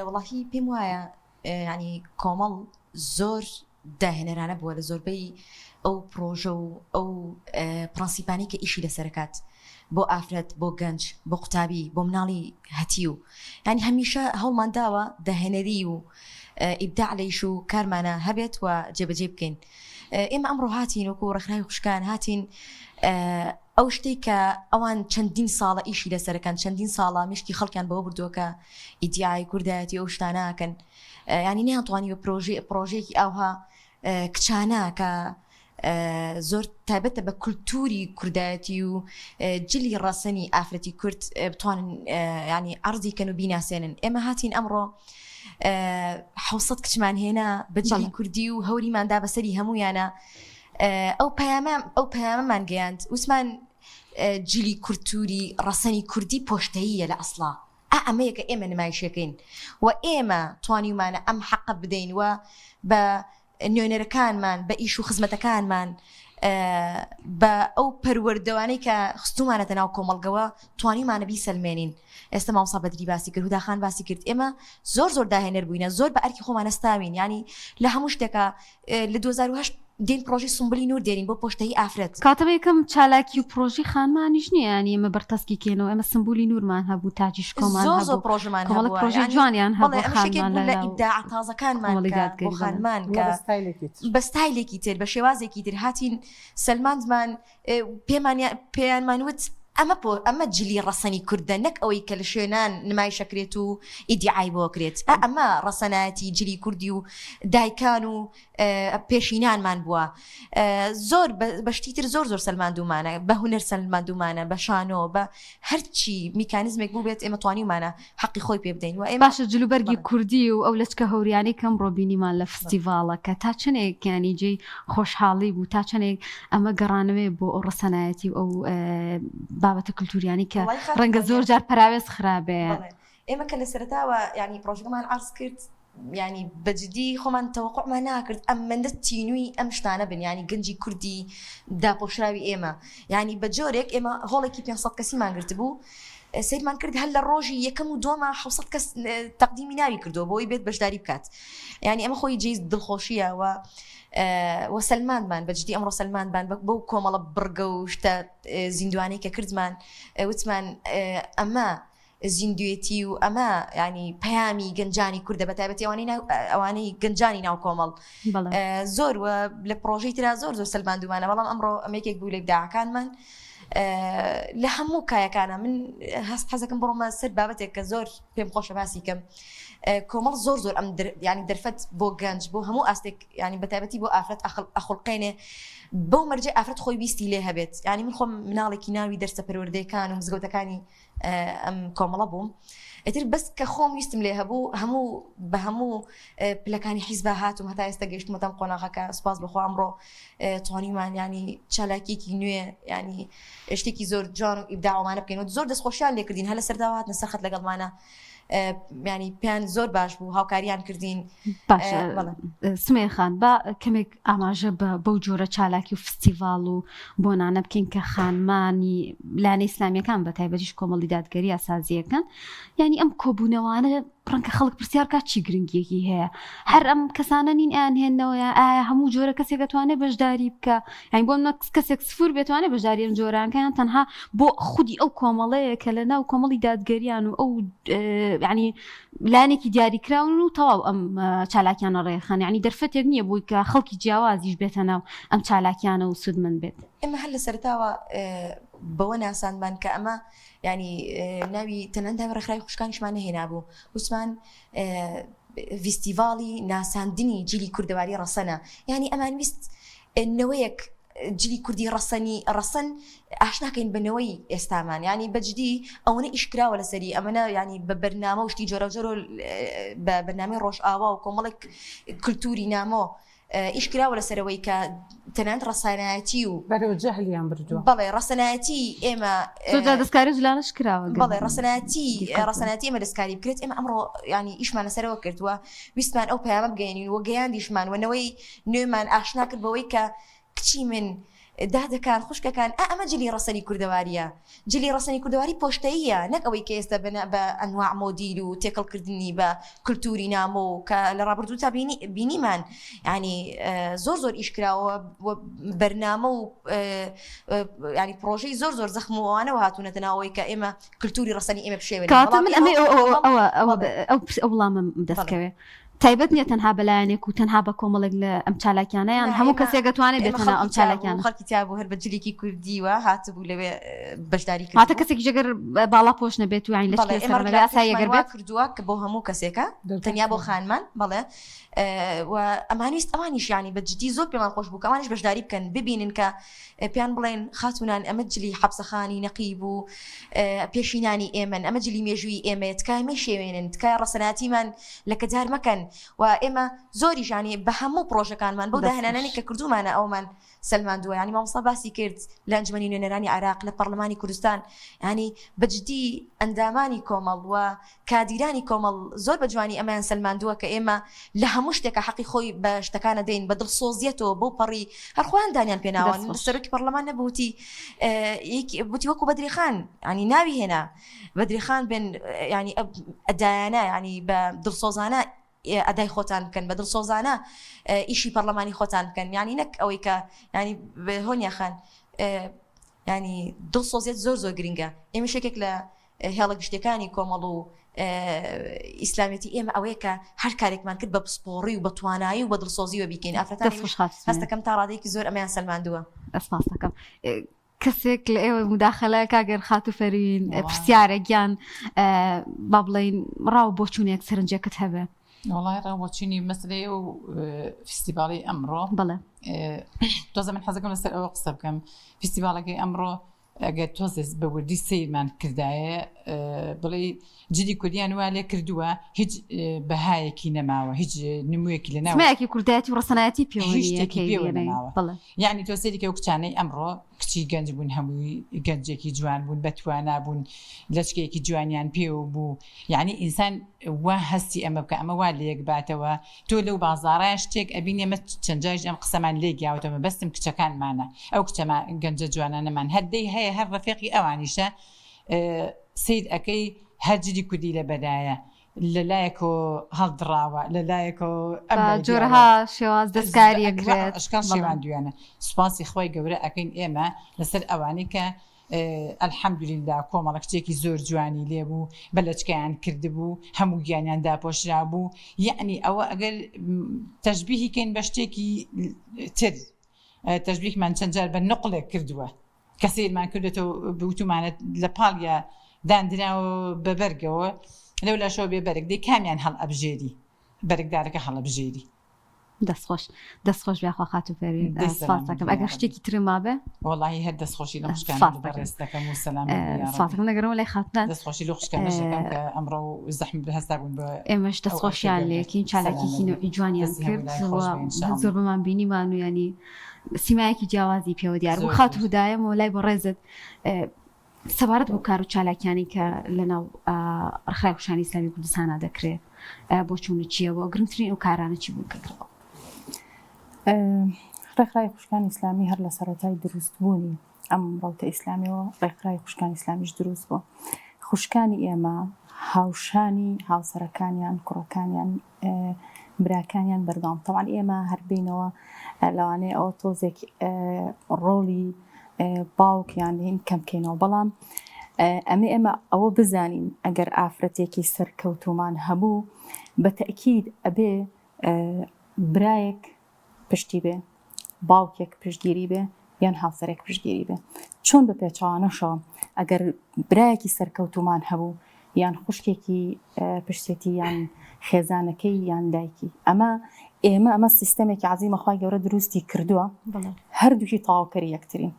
وڵاهی پێم وایە ینی کۆمەڵ زۆر داهێنەرانە بووە لە زۆربەی ئەو پرۆژە و ئەو پرەنسیپانی کە ئیشی لەسەرکات بۆ ئافرەت بۆ گەنج بۆ قوتابی بۆ مناڵی هەتی و ینی هەمیشە هەوڵمان داوە داهێنەری و ئیبداع لەیش و کارمانە هەبێت و جێبەجێ بکەین ئێمە ئەمڕۆ هاتین وەکو ڕێکخراوی خوشکان هاتین ئەو شتێک کە ئەوان چەندین ساڵە ئیشی لەسەرەکەن چەندین ساڵە مشکی خەڵکیان بەوە بردووەکە ئیدیای کوردایەتی ئەو شتاناکەن ینی نەیانتوانی بە پرۆژەیەکی ئەوها کچانە کە زۆر تایبەتە بە کولتوری کوردایەتی و جلی ڕەسەنی ئافرەتی کورد بتوانن ینی عەرزی کەن و بیناسێنن ئێمە هاتین ئەمڕۆ 700 کچمان هێنا بە جلی کوردی و هەوریماندا بەسەری هەموویانە ئەو پەیامەمان گەیاند وسمان جلی کولتوری ڕەسەنی کوردی پۆشتەییە لە ئەسڵا ئەمەیەکە ئێمە نمایشەکەین و ئێمە توانیمانە ئەم حەقە بدەین و بە نوێنەرەکانمان بە ئیش و خزمەتەکانمان بە ئەو پەروەردەوانەی کە خستومانەتە ناو کۆمەڵگەوە توانیمانە بیسەلمێنین ئێستا مامۆستا بەدری باسی کرد هوداخان باسی کرد ئێمە زۆر داهێنەر بووینە زۆر بە ئەرکی خۆمان ئەستاوین ینی لە هەموو شتێکە لە 2008 دین پرۆژی سمبولی نور دێرین بۆ پۆشتەی ئافرەت کاتەوە یەکەم چالاکی و پرۆژی خانمانیش نییە ینی ئێمە بەرتەسکی کێنەوە ئەمە سمبولی نورمان هەبوو تاجیش کۆمان زۆر پرۆژمان هەبوو پرۆژی جوانیان هەبوو خانمان لە ئیبداع تازەکانمان بۆ خانمان بە ستایلێکی تر بە شێوازێکی تر هاتین سەلماندمان پێیانمان وت ئەمە جلی ڕەسەنی کوردە نەک ئەوەی کە لە شوێنان نمایشەکرێت و ئیدیعای بۆ کرێت ئەمە ڕەسەنایەتی جلی کوردی و دایکان و پێشینانمان بووە زۆر بەشتی تر زۆر سەلماندومانە بە هونەر سەلماندومانە بە شانۆ بە هەرچی میکانیزمێک بوو بێت ئێمە توانیمانە حەقی خۆی پێ بدەین و ئێمە باشە جلوبەرگی کوردی و ئەو لەچکە هەوریانی کەم ڕۆبینیمان لە فستیڤالەکە تا چنێک ینی جێی خۆشحاڵی بوو تا چنێک ئەمە گەڕانەوێ بۆ ئەو ڕەسەنایەتی و ئەو بابەتە کولتوریانی کە ڕەنگە زۆر جار پراوێز خراپێ ئێمە کە لە سەرەتاوە ینی پرۆژەکەمان عەرز کرد ینی بەجددی خۆمان تەوەقعمان ناکرد ئەم مندە تینووی ئەم شتانە بن ینی گەنجی کوردی داپۆشراوی ئێمە ینی بە جۆرێک ئێمە هۆڵێکی 500 کەسیمان گرت بوو سیرمان کرد هەر لە ڕۆژی یەکەم و دووەمە 700 کەس تەقدیمی ناوی کردو بۆی بێت بەشداری بکات ینی ئەمە خۆی جێی دڵخۆشیە و سەلماندمان بەجددی ئەمڕۆ سەلماندمان بۆ کۆمەڵە بڕگە و شتە زیندوانەی کە کردمان وتمان ئەمە زیندوێتی و ئەمە ینی پەیامی گەنجانی کوردە بەتایبەتی ئەوانەی گەنجانی ناو کۆمەڵ زۆر لە پرۆژەی ترا زۆر سەلماندومانە بەڵام ئەمڕۆ ئەمەیەکێک بوو لە ئیبداعەکانمان لە هەموو کایەکانە من حەزەکەم بڕۆمە سەر بابەتێک کە زۆر پێم خۆشە باسی کەم کۆمەڵ زۆر ئەم ینی دەرفەت بۆ گەنج بۆ هەموو ئاستێک ینی بەتایبەتی بۆ ئافرەت ئەخڵقێنێ بەو مەرجێ ئافرەت خۆی بیستی لێ هەبێت ینی من خۆم مناڵێکی ناوی دەرسە پەروەردەیەکان و مزگەوتەکانی ئەم کۆمەڵە بووم ئیتر بەس کە خۆم ویستم لێ هەبوو بە هەموو پلەکانی حیزبە هاتووم هەتا ئێستا گەیشتمەتەم قۆناغەکە سوپاس بخوا ئەمڕۆ توانیمان ینی چالاکیێکی نوێ ینی شتێکی زۆر جوان و ئیبداعمانە بکەین و زۆر دەستخۆشیان لێ کردین هە لە سەرداوات نەسەرخەت لەگەڵمانە ینی پێیان زۆر باش بوو هاوکاریان کردین باش سمێ خان با کەمێک ئاماژە بەو جۆرە چالاکی و فستیڤال و بۆنانە بکەین کە خانمانی لانەی ئیسلامیەکان بە تایبەتیش کۆمەڵی دادگەری ئاسازیەکەن ینی ئەم کۆبوونەوانە ڕەنگە خەڵک پرسیارکات چی گرنگیەکی هەیە هەر ئەم کەسانە نین ئەیان هێنەوەیە ئایا هەموو جۆرە کەسێک دەتوانێت بەشداری بکە یانی بۆ کەسێک سفور بێتوانێت بەشداری ئەم جۆرانکەیان تەنها بۆ خودی ئەو کۆمەڵەیە کە لە ناو کۆمەڵی دادگەریان و ئەو ینی لانێکی دیاریکراون و تەواو ئەم چالاکیانە ڕێخان ینی دەرفەتێک نییە بووی کە خەڵکی جیاوازیش بێتە ناو ئەم چالاکیانە و سودمن بێت ئێمە هەر لە سەرتاوە بەوە ناسانمان کە ئەمە ینی ناوی تەنەندا ڕێکخراوی خوشکانیشمان نەهێنابوو وسمان فیستیڤاڵی ناساندنی جیلی کوردەواری ڕەسەنە ینی ئەمان ویست نەوەیەک جلی کوردی ڕەسەن ئاشناکەین بنەوەی ئێستامان ینی بەجددی ئەوەنە ئیشکراوە لەسەری ئەمەە ینی بە بەرنامە و شتی جۆرە جۆرە بە بەرنامەی ڕۆژ ئاوا و کۆمەڵێک کللتوری نامۆ ئیشکراوە لەسەرەوەی کە تەنانەت ڕسانایەتی و بەرەو جەهلیان بردووە بەڵێ ڕسەنایەتی ئێمە دەستکاری جولانش کراوە بەڵێ ڕسەنایەتی ئێمە دەستکاری بکرێت ئێمە ئەمڕۆ ینی ئیشمان لەسەرەوە کردووە ویستمان ئەو پەیامە بگەینین وە گەیاندیشمان وەنەوەی نوێمان ئاشنا کرد بەوەی کە کچی من دادەکان خوشکەکان ئەمە جلی ڕسەنی کوردەواریە جلی ڕسەنی کوردەواری پۆشتەیە نەک ئەوەی کە ئێستا بە ئەنواع مۆدیل و تێکەڵکردنی بە کللتوری نامۆ و کە لە ڕابردوو تا بینیمان ینی زۆر ئیشکراوە بەرنامە و ینی پرۆژەی زۆر زەخمەوانەوە هاتوونەتە ناوەوەی کە ئێمە کللتوری ڕسەنی ئێمە پشێوێت من ئەو وڵامم دەستکەوێ تایبەت نیە تەنها بەلایەنێک و تەنها بە کۆمەڵێک لە ئەم چالاکیانەیان هەموو کەسێک دەتوانێت بێتەنە ئەم چالاکیان خەڵکی تیا بوو هەر بە جلێکی کوردیوە هاتبوو لەوێ بەشداری کرد هاتە کەسێکی جەگەر باڵا پۆش نەبێت و یان لە ئاساییەگەر بێت کردووە کە بۆ هەموو کەسێکە تەنیا بۆ خانمان بەڵێ ئەمانویست ئەوانیش ینی بەجددی زۆر پێمان خۆش بوو ئەمانش بەشداری بکەن ببینن کە پێیان بڵێن خاتونان ئەمە جلی حەبسەخانی نەقیب و پێشینانی ئێمن ئەمە جلی مێژووی ئێمە تکایمە شێوێنن تکای ڕسەناتیمان لە کەجار مەکەن و ئێمە زۆری ژانی بە هەموو پرۆژەکانمان بەو داهێنانانی کە کردومانە ئەومان سلماندووە ینی مامۆستا باسی کرد لە ئەنجومەنی نوێنەرانی عراق لە پەرلەمانی کوردستان ینی بەجددی ئەندامانی کۆمەڵ و کادیرانی کۆمەڵ زۆر بە جوانی ئەمەیان سلماندووە کە ئێمە لە هەموو شتێکە حەقی خۆی بە شتەکانە دەین بە دڵسۆزیەتەوە بۆ پەڕی هەرخۆیان دانیان پێناوان سەرۆکی پەرلەمان نەبووتی بوتی وەکو بەدریخان ینی ناوی هێنا بەدریخان بن ینی ئەدایانە ینی بە دڵسۆزانە ئەدای خۆتان بکەن بە دڵسۆزانە ئیشی پەرلەمانی خۆتان بکەن ینی نەک ئەوەی کە ینی هۆنیاخان ینی دڵسۆزیێت زۆر گرنگە ئێمە شێکێک لە هێڵە گشتەکانی کۆمەڵ و ئیسلامیەتی ئێمە ئەوەیە کە هەر کارێکمان کرد بە پسپۆڕی و بە توانایی و بە دڵسۆزیوە بیکەین ئافرەتانی هەستەکەم تا ڕادێکی زۆر ئەمەیان سەلماندووە ئەسپاس دەکەم کەسێک لە ئێوە مداخەلە کاگەر خاتو فەرین پرسیارێکیان با بڵێن ڕاو بۆ چوونێک سەرنجەکەت هەبێ وڵای ڕاوبۆچینی مەسلەیە و فستیڤاڵی ئەمڕۆ بڵێ تۆزە من حەزەکەم لەسەر ئەوە قسە بکەم فستیڤاڵەکەی ئەمڕۆ ئەگەر تۆزێ بە وردی سیرمان کردایە بڵێ جلی کوردیان وا لێ کردووە هیچ بەهایەکی نەماوە هیچ نموویەکی لە ناوەیەکی کوردایەتی و ڕسەنایەتی پێوە یعنی تۆ سێریکە و کچانەی ئەمڕۆ کچی گەنج بوون هەمووی گەنجێکی جوان بوون بەتوانە بوون لەچکەیەکی جوانیان پێوە بوو یعنی ئینسان وا هەستی ئەمە بکە ئەمە وا لێک باتەوە تۆ لەو بازاڕای شتێک ئەبین ئێمە چەندجاش ئەم قسەمان لێ گیاوەتەوە بەستم کچەکانمانە ئەو کچەمە گەنجە جوانانەمان هەردەی هەیە هەر ڕەفێقی ئەوانیشە سید ئەەکەی هەرجری کوردی لە بەدایە لەلایەکۆ هەڵدراوە لەلایەکۆ جۆرەها شێواز دەستکاریەکرێت ئەشکال شێوان دوێنە سوپاسی خۆی گەورە ئەەکەین ئێمە لەسەر ئەوانی کە ئەلحەمدولیلا کۆمەڵە کچێکی زۆر جوانی لێبوو بەلەچکەیان کردبوو هەموو گیانیان داپۆشرا بوو یعنی ئەوە ئەگەر تەشبیهیکەین بە شتێکی تر تەشبیهمان چەند جار بە نقلێک کردووە کە سیرمان کردێتەوە بوتومانێت لە پاڵیا دانراوە بە بەرگەوە لەو لاشەوە بێ بەرگ دەی کامیان هەڵ ئەبژێری بەرگدارەکە هەڵ ئەبژێری دەستخۆش بیاخوا خاتو فەرین سپاسەکەم ئەگەر شتێکی ترما بێ وڵی هەر دەستخۆشی لە خوشکان بەڕێستەکەم و سەلام سپاسەکەم لەگەرەوە لای خاتنان دەستخۆشی لە خوشکانەکەم کە ئەمڕۆ زەحمت هەستا بوون بە ئێمەش دەستخۆشیان لێکین چالاکیی نوعی جوانیان کرد زۆر بمان بینیمان و ینی سیمایەکی جیاوازی پێوە دیار بوو خاتو هودایەمەوە لای بە ڕێزت سەبارەت بۆ کار و چالاکیانی کە لەناو ڕێکخراوی خوشکانی ئیسلامی کوردستانە دەکرێت بۆ چوون چیەوە گرنگترین ئەو کارانە چی بوو کردەوە؟ ڕێکخراوی خوشکانی ئیسلامی هەر لە سەرەتای دروستبوونی ئەم ڕەوتە ئیسلامیەوە ڕێکخراوی خوشکانی ئیسلامیش دروست بووە. خوشکانی ئێمە هاوشانی هاوسەرەکانیان کوڕەکانیان براکانیان بەردەوام تەواان ئێمە هەربینەوە لەوانەیە ئەوە تۆزێک ڕۆڵی باوکیان هین کەمکەینەوە بەڵام ئێمە ئەوە بزانین ئەگەر ئافرەتێکی سەرکەوتومان هەبوو بە تەکید ئەبێ برایەک پشتی بێ باوکێک پشتگیری بێ یان هاوسەرێک پشتگیری بێ چۆن بە پێچوانەشەوە ئەگەر برایەکی سەرکەوتومان هەبوو یان خوشکێکی پشتێتی یان خێزانەکەی یان دایکی ئەمە سیستەمێکی عەزیمە خوای گەورە دروستی کردووە هەردووکی تەواوکەری یەکترین.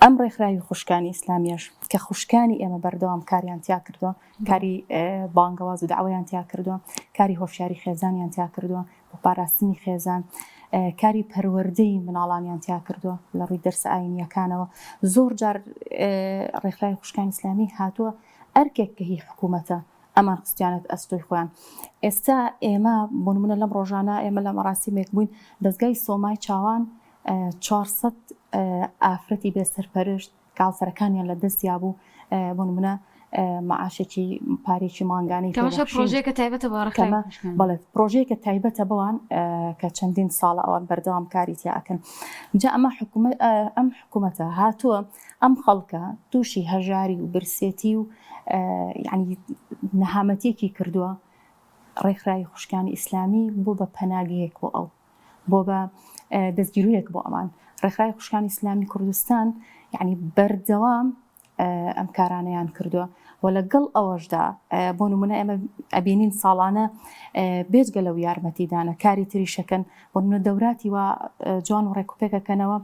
ئەم ڕێکخراوی خوشکانی ئیسلامیەش کە خوشکانی ئێمە بەردەوام کاریان تیا کردووە کاری بانگەواز و داوایان تیا کردووە کاری هۆشیاری خێزانیان تیا کردووە بۆ پاراستنی خێزان کاری پەروەردەی مناڵانیان تیا کردووە لە ڕووی دەرسە ئاینیەکانەوە زۆر جار ڕێکخراوی خوشکانی ئیسلامی هاتووە ئەرکێک کە هی حکوومەتە ئەمان خستیانەت ئەستۆی خۆیان. ئێستا ئێمە بۆ نمونە لەم ڕۆژانە ئێمە لە مەراسیمێک بووین دەستگای سۆمای چاوان 400 ئافرەتی بێ سەرپەرشت کاوسەرەکانیان لە دەستیا بوو بۆ نمونە معاشێکی پارێکی مانگانی پرۆژەیەکە تایبەتە بەڵێ پرۆژەیەکە تایبەتە بەوان کە چەندین ساڵە ئەوان بەردەوام کاری تیاکەن. جا ئەم حکوومەتە هاتووە ئەم خەڵکە تووشی هەژاری و برسێتی و یعنی نەهامەتێکی کردووە ڕێکخراوی خوشکانی ئیسلامی بۆ بە پەناگەیەک بۆ ئەو بۆ بە دەستگیرویەک بۆ ئەمان. ڕێکخراوی خوشکانی ئیسلامی کوردستان یعنی بەردەوام ئەم کارانەیان کردووە و لەگەڵ ئەوەشدا بۆ نمونە ئێمە ئەبینین ساڵانە بێجگە لەو یارمەتیدانە کاری تریشەکەن بۆ نمونە دەوراتی وا جوان و ڕێکوپێکەکەنەوە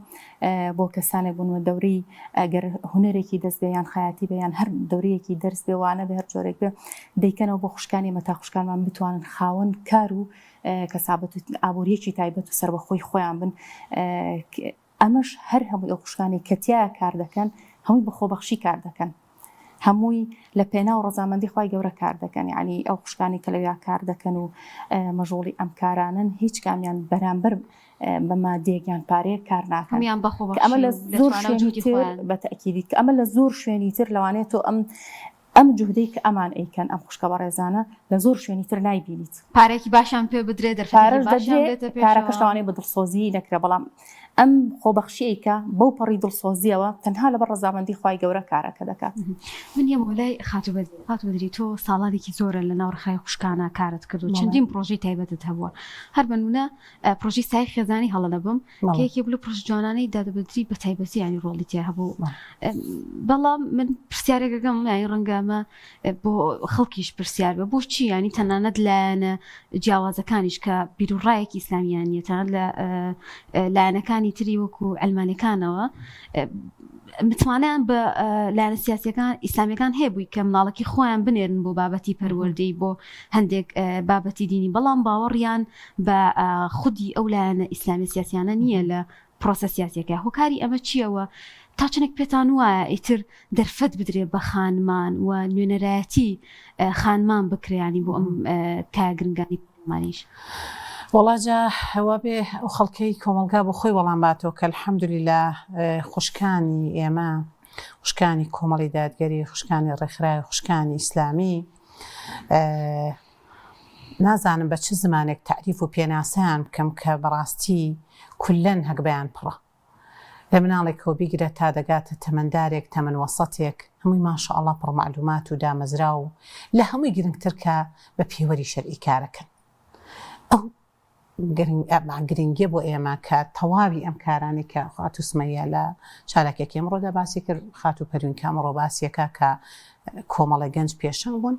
بۆ کەسانێک بۆ نمونە دەورەی ئەگەر هونەرێکی دەست بێ یان خەیاتی بێ یان هەر دەورەیەکی دەرس بێوانە بێ هەر جۆرێک بێ دەیکەنەوە بۆ خوشکانی مەتا خوشکانمان بتوانن خاوەن کار و کەسابەت ئابوووریەکی تایبەت و سەربەخۆی خۆیان بن. ئەمەش هەر هەمووی ئەو خوشکانی کەتیایە کار دەکەن هەمووی بە خۆبەخشی کار دەکەن هەمووی لە پێنا و ڕەزامەندی خوای گەورە کار دەکەن یعنی ئەو خوشکانی کە لەویا کار دەکەن و مەژۆڵی ئەم کارانن هیچ کامیان بەرامبەر بە مادێکیان پارەیە کار ناکەن ئەمە لە زۆر شوێنی تر بە تەکیدی کە ئەمە لە زۆر شوێنی تر لەوانێت تۆ ئەم جوهدەی کە ئەمان ئەیکەن ئەم خوشکە بەڕێزانە لە زۆر شوێنی تر نایبینیت پارێکی باشیان پێ بدرێ کارەکەش لەوانەیە بە دڵسۆزی نەکرێ بەڵام ئەم خۆبەخشیەکە بەو پەڕی دڵسۆزیەوە تەنها لەبەر ڕەزامەندی خوای گەورە کارەکە دەکات. من یە مۆلای خاتوبەدری تۆ ساڵاتێکی زۆرە لە ناو ڕێکخراوی خوشکانە کارت کرد و چەندین پرۆژەی تایبەتت هەبووە هەر بە نمونە پرۆژەی سای خێزانی هەڵەدەبم کە یەکێک بلو پرۆژە جوانانەی دادەبدری بە تایبەتی ینی ڕۆڵی تیا هەبوو بەڵام من پرسیارێکەکەم لای ڕەنگەمە بۆ خەڵکیش پرسیار بە بۆ چی ینی تەنانەت لایەنە جیاوازەکانیش کە بیرروڕایەکی ئیسلامیانیە تەنانەت لە لایەنەکانی تری وەکو ئەلمانیەکانەوە متوانیان بە لایەنە سیاسیەکان ئیسلامیەکان هەیەبووی کە مناڵەکی خۆیان بنێرن بۆ بابەتی پەروەردەی بۆ هەندێک بابەتی دینی بەڵام باوەڕیان بە خودی ئەو لایەنە ئیسلامی سیاسیانە نییە لە پرۆسە سیاسیەکە هۆکاری ئەمە چیەوە تا چنێک پێتان وایە ئیتر دەرفەت بدرێت بە خانمان و نوێنەرایەتی خانمان بکرێنی بۆ ئەم کای گرنگانی پەرلەمانیش وڵاجە هەوا بێ ئەو خەڵکەی کۆمەلگا بۆ خۆی وەڵام باتەوە کە الحەمدولیلا خوشکانی ئێمە خوشکانی کۆمەڵی دادگەری خوشکانی ڕێکخراوی خوشکانی ئیسلامی نازانم بە چ زمانێک تعریف و پێناسیان بکەم کە بەڕاستی کولەن هەگبیان پڕە لە مناڵێکەوە بیگرە تا دەگاتە تەمەندارێک تەمەن وەسەتێک هەمووی ماشەئەڵڵا پڕ معلومات و دامەزرا و لە هەمووی گرنگتر کە بە پێوەری شەرعی کارەکەن ئەو گرنگی بۆ ئێمە کە تەواوی ئەم کارانی کە خاتوسمەیە لە چالاکێکی ئەمڕۆدا باسی کرد خات و پەروین کە ئەمڕۆ باسیەکە کە کۆمەڵە گەنج پێشنگ بوون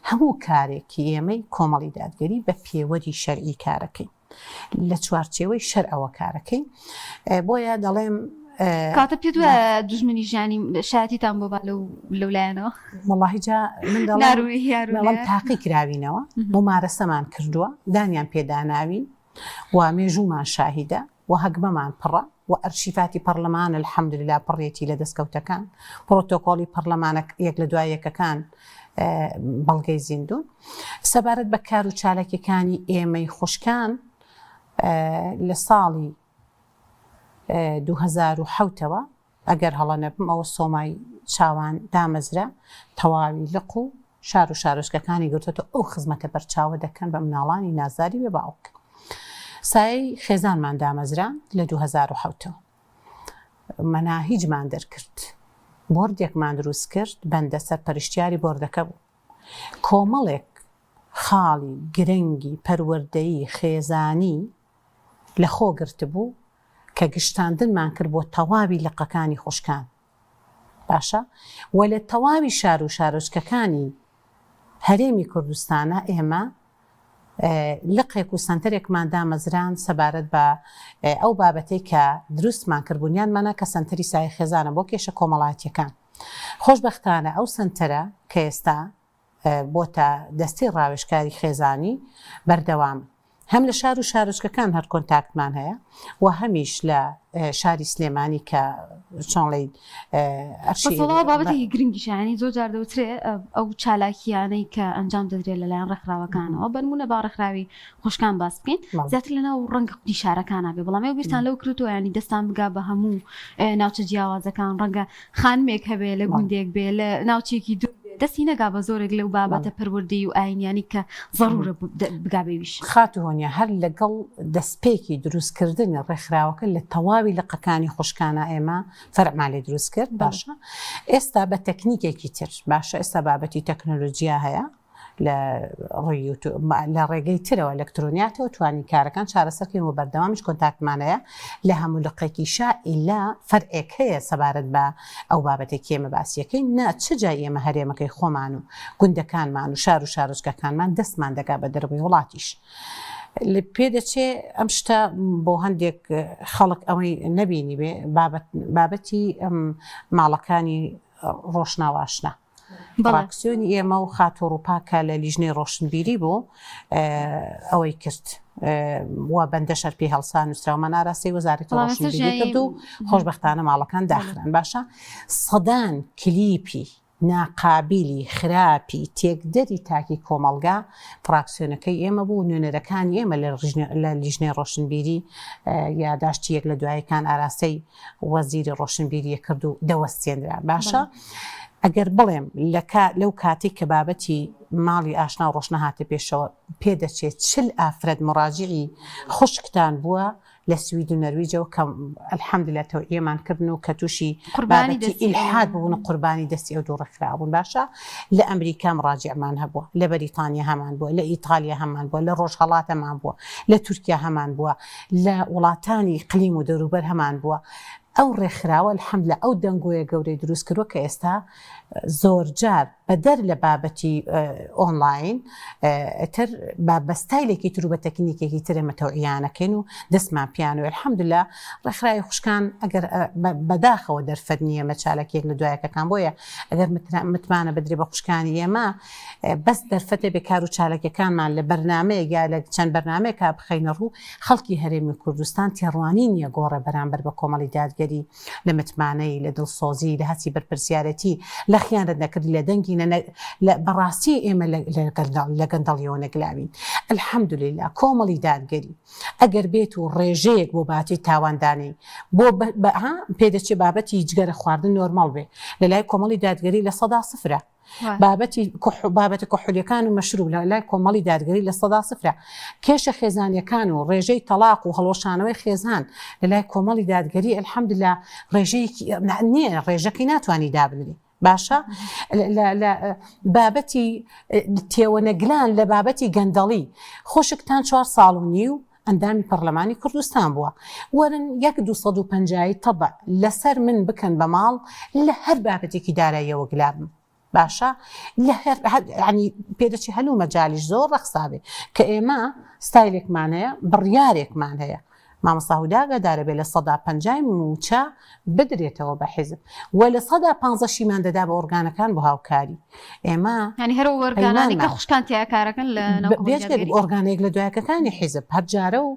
هەموو کارێکی ئێمەی کۆمەڵی دادگەری بە پێوەری شەرعی کارەکەی لە چوارچێوەی شەر ئەوە کارەکەی بۆیە دەڵێم کاتە پێ دووە دوژمنی ژانی شایەتیتان بۆ لەولایەنەوە وەڵاهی جا من دەڵێم تاقی کراوینەوە ممارەسەمان کردووە دانیان پێداناوین و مێژوومان شاهیدە و هەگمەمان پڕە و ئەرشیفاتی پەرلەمان الحەمدوللا پڕێتی لە دەستکەوتەکان پرۆتۆکۆلی پەرلەمانە یەک لە دوای یەکەکان بەڵگەی زیندوون سەبارەت بە کار و چالاکیەکانی ئێمەی خوشکان لە ساڵی 2007ەوە ئەگەر هەڵە نەبم ئەوە سۆمای چاوان دامەزرا تەواوی لق و شار و شارۆچکەکانی گرتوتە ئەو خزمەتە بەرچاوە دەکەن بە مناڵانی نازاری بێ باوک سای خێزانمان دامەزرا لە 2007ەوە مەنا هیچمان دەرکرد بۆردێکمان دروست کرد بەندە سەرپەرشتیاری بۆردەکە بوو کۆمەڵێک خاڵی گرنگی پەروەردەیی خێزانی لە خۆ گرت بوو کە گشتاندنمان کرد بۆ تەواوی لقەکانی خوشکان باشە و لە تەواوی شار و شارۆچکەکانی هەرێمی کوردستانە ئێمە لقێک و سنتەرێکمان دامەزران سەبارەت بە ئەو بابەتەی کە دروستمان کردبوونیانمانە کە سنتەری سای خێزانە بۆ کێشە کۆمەڵایەتیەکان خۆشبەختانە ئەو سنتەرە کە ئێستا بۆتە دەستی ڕاوێژکاری خێزانی بەردەوام هەم لە شار و شارۆچکەکان هەر کۆنتاکتمان هەیە و هەمیش لە شاری سلێمانی کە چۆنڵی بابەتی گرنگیشانی زۆر جار دەوترێ ئەو چالاکیانەی کە ئەنجام دەدرێت لەلایەن ڕێکخراوەکانەوە بنمونە با ڕێکخراوی خوشکان باس بکەین زیاتر لەناو ڕەنگە قوتی شارەکانە بێ بەڵام ئێوە بیرتان لەو کردووە ینی دەستان بگا بە هەموو ناوچە جیاوازەکان ڕەنگە خانمێک هەبێ لە گوندێک بێ لە ناوچێکی دوو دەستی نەگا بە زۆرێک لەو بابەتە پەروەردەی و ئاینیانی کە ضرورە بگابێویش خاتوهۆنیە هەر لەگەڵ دەستپێکی دروستکردنی ڕێکخراوەکە لە تەواوی لقەکانی خوشکانە ئێمە فەرعمان لێ دروست کرد باشە ئێستا بە تەکنیکێکی تر باشە ئێستا بابەتی تەکنۆلۆژیا هەیە لە ڕێگەی ترەوە ئەلەکترۆنیاتەوە توانی کارەکان چارەسەرکەین و بەردەوامیش کۆنتاکتمانەیە لە هەموو لقێکی ئیلا فەرعێک هەیە سەبارەت بە ئەو بابەتێکی ئێمە باسیەکەی نا چ جای ئێمە هەرێمەکەی خۆمان و گوندەکانمان و شار و شارۆچکەکانمان دەستمان دەگا بە دەرەوەی وڵاتیش لە پێ دەچێ ئەم شتە بۆ هەندێک خەڵک ئەوەی نەبینی بێ بابەتی ماڵەکانی ڕۆشناواشنە فراکسیۆنی ئێمە و خاتۆڕووپاکە لە لیژنەی ڕۆشنبیری بوو ئەوەی کرد وە بەندە شەرپی هەڵسا نووسراومە ناراسی وەزارەتی ڕۆشنبیری کرد و خۆشبەختانە ماڵەکان داخران باشە سەدان کلیپی ناقابلی خراپی تێکدەری تاکی کۆمەلگا فراکسیۆنەکەی ئێمە بوو نوێنەرەکانی ئێمە لە لیژنەی ڕۆشنبیری یاداشتیەک لە دوایەکان ئاراستەی وەزیری ڕۆشنبیریە کرد و دەوەستێنرا باشە ئەگەر بڵێم لەو کاتێک کە بابەتی ماڵی ئاشنا و ڕۆشنە هاتە پێشەوە پێدەچێت چل ئافرەت مڕاجعی خوشکتان بووە لە سوید و نەرویجەوە کە الحەمدوللا تەوعیەمان کردن و کە تووشی بابەتی ئیلحاد بوون قوربانی دەستی ئەو دوو ڕێکخراون باشە لە ئەمریکا مڕاجعمان هەبووە لە بەریتانیا هەمان بووە لە ئیتالیا هەمان بووە لە ڕۆژهەڵات هەمان بووە لە تورکیا هەمان بووە لە وڵاتانی قلیم و دەوروبەر هەمان بووە ئەو ڕێکخراوە الحەمدوللا ئەو دەنگۆیە گەورەی دروست کردووە کە ئێستا زۆر جار بەدەر لە بابەتی ئۆنلاین تر بەستایلێکی تر و بە تەکنیکێکی تر ئێمە تەوعیانەکەین و دەستمان پیان و الحەمدوللا ڕێکخراوی خوشکان ئەگەر بەداخەوە دەرفەت نییە مەچالەکێک لە دوایەکەکان بۆیە ئەگەر متمانە بدرێ بە خوشکانی ئێمە بەس دەرفەتە بێ کار و چالەکەکانمان لە بەرنامەیە یا لە چەند بەرنامەیەکە بخەینە ڕوو خەڵکی هەرێمی کوردستان تێڕوانی نییە گۆڕە بەرامبەر بە کۆمەڵی دادگەری لە متمانەی لە دڵسۆزی لە هەچی بەرپرسیارەتی لە خیانەت نەکردی لە دەنگی بەڕاستی ئێمە لە گەندەڵیەوە نەگلاوین الحەمدوللا کۆمەڵی دادگەری ئەگەر بێت و ڕێژەیەک بۆ باتی تاواندانەی بۆ پێدەچێت بابەتی جگەرە خواردن نۆرماڵ بێ لە لای کۆمەڵی دادگەری لە 100% بابەتی کۆحولیەکان و مەشروب لە لای کۆمەڵی دادگەری لە 100% کێشە خێزانیەکان و ڕێژەی تەلاق و هەڵۆشانەوەی خێزان لە لای کۆمەڵی دادگەری الحەمدوللا ڕێژەیەکی نییە ڕێژەکەی ناتوانانی دابنری باشە بابەتی تێوەنەگلان لە بابەتی گەندەڵی خوشکتان 4 ساڵ و نیو ئەندامی پەرلەمانی کوردستان بووە وەرن 1250 تەبع لەسەر من بکەن بە ماڵ لە هەر بابەتێکی داراییەوە گلابم باشە لە ینی پێدەچی هەلوو مەجالیش زۆر ڕەخسابێ کە ئێمە ستایلێکمان هەیە بڕیارێکمان هەیە مامۆستا هوداگادارە بێت لە 150 موچە بدرێتەوە بە حیزب و لە 115شیمان دەدا بە ئۆرگانەکان بۆ هاوکاری ئێمە ینی هەر وەرگانانی کە خوشکانتیە کارەکەن لە ئۆرگانێک لە دوایەکەکانی حیزب هەرجارە و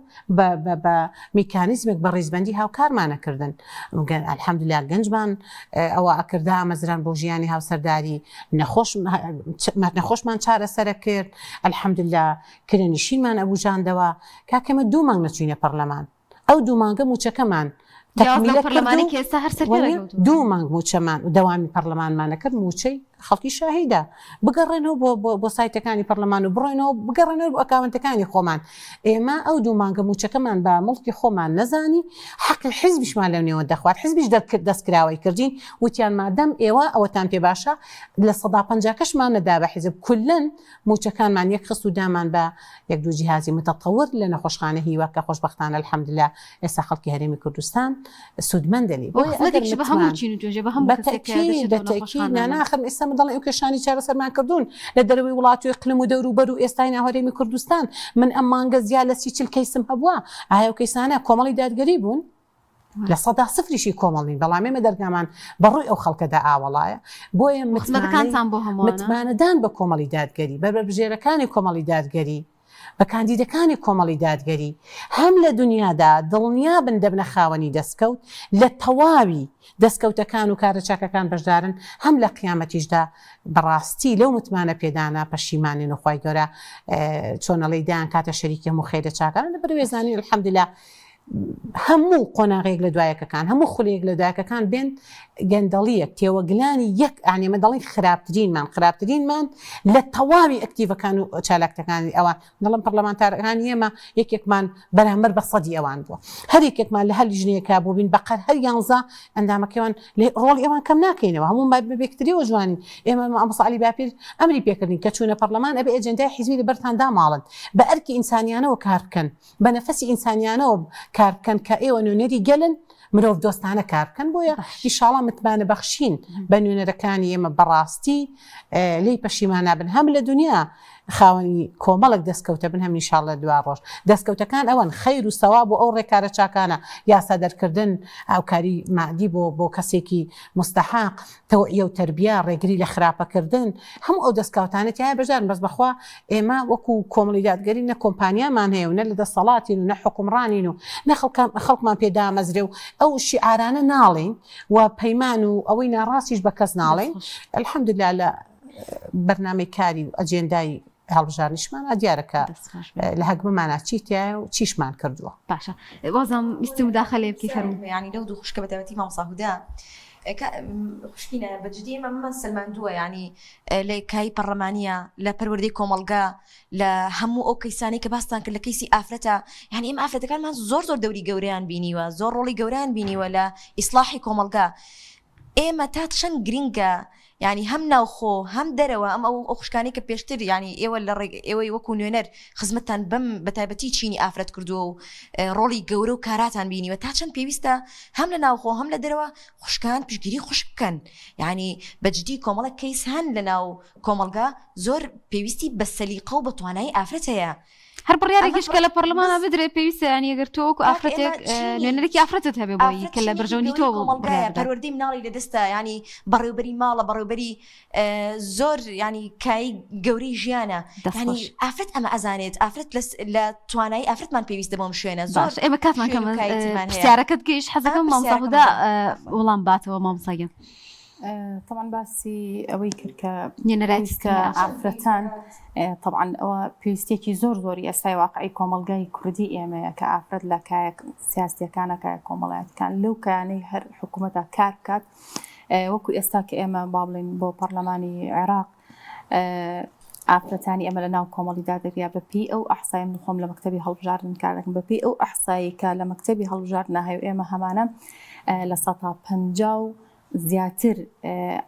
بە میکانیزمێک بە ڕیزبەندی هاوکارمانەکردن الحەمدوللا گەنجمان ئەوە ئەکردا ئامەزران بۆ ژیانی هاوسەرداری نەخۆشمان چارەسەرە کرد الحەمدوللا کرێنشینمان ئەبوژاندەوە کاکەمە 2 مانگ نەچوینە پەرلەمان ئەو 2 مانگە موچەکەمان پەرلەمانی کە ئێستا هەر سەر 2 مانگ موچەمان و دەوامی پەرلەمانمانە کرد موچەی خەڵکی شاهیدا بگەڕێنەوە بۆ سایتەکانی پەرلەمان و بڕۆینەوە بگەڕێنەوە بۆ ئەکاونتەکانی خۆمان ئێمە ئەو 2 مانگە موچەکەمان بە مڵکی خۆمان نەزانی حەقی حیزبیشمان لەو نێوە دەخوات حیزبیش دەستکراوەی کردین وتیان مادەم ئێوە ئەوەتان پێ باشە لە 150 نەدا بە حیزب کولەن موچەکانمان یەک خست و دامان بە یەک دوو جیهازی متەتەور لە نەخۆشخانە هیوا کە خۆشبەختانە الحەمدوللا ئێستا خەڵکی هەرێمی کوردستان سوودمەندنی ناخم ئێستا دەڵێن ئەو کێشانی چارەسەرمان کردوون لە دەرەوەی وڵات و اقلیم و دەوروبەر و ئێستای ناوەڕێمی کوردستان من ئەم مانگە زیاد لە 30 کەیسم هەبووە ئایا ئەو کەیسانە کۆمەڵی دادگەری بوون لە 100 کۆمەڵین بەڵام ئێمە دەرگامان بەڕووی ئەو خەڵکەدا ئاوەڵایە بۆیە متمانەدان بە کۆمەڵی دادگەری بەربژێرەکانی کۆمەڵی دادگەری بە کاندیدەکانی کۆمەڵی دادگەری هەم لە دنیادا دڵنیا بن دەبنە خاوەنی دەستکەوت لە تەواوی دەستکەوتەکان و کارە چاکەکان بەشدارن هەم لە قیامەتیشدا بەڕاستی لەو متمانە پێدانا پەشیمانین و خۆی گەورە چۆنەڵی دایان کاتە شەریکی هەموو خێرە چاکان لە بەروێزانی الحەمدوللا هەموو قۆناغێک لە دوایەکەکان هەموو خولێک لە دوایەکەکان بێن گەندەڵیەک تێوەگلانی یەک ئانێمە دەڵی خراپترینمان لە تەواوی ئەکتیڤەکان و چالاکتەکانی ئەوان دەڵم پەرلەمانتارەکانی ئێمە یەکێکمان بەرامبەر بە 100 ئەوان بووە هەر یەکێکمان لە هەر لیژنەیەکا بوو بین بەقەر هەر 11 ئەندامەکەیان ڕۆڵی ئێوان کەم ناکەینەوە هەموو بێکتریەوە جوانی ئێمە ئەمەسا عەلی باپیر ئەمری پێکردین کە چوونە پەرلەمان ئەبێ ئەجەندای حیزبی لەبەرتان داماڵن بە ئەرکی ئینسانیانەوە کار بکەن بە نەفەسی ئینسانیانەوە کار بکەن کە ئێوە نوێنەری گەلن مرۆڤ دۆستانە کار بکەن بۆیە ئینشاڵڵا متمانە بەخشین بە نوێنەرەکانی ئێمە بەڕاستی لی پەشیمان نابن هەم لە دنیا خاوەنی کۆمەڵک دەستکەوتە بن هەم ئینشاڵڵا دوا ڕۆژ دەستکەوتەکان ئەوەن خەیر و سەواب و ئەو ڕێکارە چاکانە یاسا دەرکردن ئاوکاری مادی بۆ کەسێکی مستحق تەوعیە و تەربیە ڕێگری لە خراپەکردن هەموو ئەو دەستکەوتانێتی هەیە بەشدارن بەس بەخوا ئێمە وەکو کۆمەڵی دادگەری نە کۆمپانیامان هەیە و نە لە دەسەڵاتین و نە حکومڕانین و نە خەڵکمان پێدا مەزرێ و ئەو شیعارانە ناڵین و پەیمان و ئەوەی ناڕاستیش بە کەس ناڵین الحەمدوللا لە بەرنامەی کاری و ئەجێندای هەڵبژارنیشمانە دیارەکە لە هەگمەمانە چیتە و چیشمان کردووە باشە وازم ویستی مداخلێ بکەی فەرموو ینی لەو دوو خوشکە بەتابەتی مامۆستا هودا خوشکینە بەجددی ئەمە سلماندووە ینی لە کای پەرلەمانیە لە پەروەردەی کۆمەڵگا لە هەموو ئەو کەیسانی کە باستان کرد لە کەیسی ئافرەتە ینی ئەم ئافرەتەکانمان زۆر دەوری گەورەیان بینیوە زۆر ڕۆڵی گەورەیان بینیوە لە ئیسلاحی کۆمەڵگا ئێمە تا چەند گرینگە ینی هەم ناوخۆ هەم دەرەوە ئەم ئەو خوشکانی کە پێشتر ینی ئێوە لە ڕێگ ئێوەی وەکو نوێنەر خزمەتتان بەم بەتایبەتی چینی ئافرەت کردووە و ڕۆڵی گەورە و کاراتان بینیوە تا چەند پێویستە هەم لە ناوخۆ هەم لە دەرەوە خوشکان پشگیری خوش بکەن ینی بەجددی کۆمەڵە کەیس هەن لە ناو کۆمەڵگا زۆر پێویستی بە سەلیقە و بە توانایی ئافرەت هەیە هەر بڕیارێکیش کە لە پەرلەمانە بدرێ پێویستە ینی ئەگەر تۆ وەکو ئافرەتێک نوێنەرێکی ئافرەتت هەبێ بۆی کە لە بەرژەوندی تۆ پەروەردەی مناڵی لەدەستە ینی بەڕێوەبەری ماڵە بەڕێوەبەری زۆر ینی کایی گەورەی ژیانە ینی ئافرەت ئەمە ئەزانێت ئافرەت لە توانایی ئافرەتمان پێویستە بۆم شوێنە زۆر ئێمە کاتمان کەمە پرسیارەکەت گەیش حەزەکەم مامۆستا هودا وەڵام باتەوە مامۆستاگەن طبعا باسی ئەوەی کرد کە نێنەرایەتی ئافرەتان طبعا ئەوە پێویستێکی زۆری ئێستای واقعی کۆمەلگای کوردی ئێمەیە کە ئافرەت لە سیاسیەکانە کایە کۆمەڵایەتەکان لەو کانەی هەر حکوومەتە کار بکات وەکو ئێستا کە ئێمە با بڵین بۆ پەرلەمانی عێراق ئافرەتانی ئەمە لە ناو کۆمەڵی دادگریا بەپی ئەو ئەحسایم خۆم لە مەکتەبی هەڵبژاردن کارەکەم بەپی ئەو ئەحسایی کە لە مەکتەبی هەڵبژاردن هەیە ئێمە هەمانە لە 150 زیاتر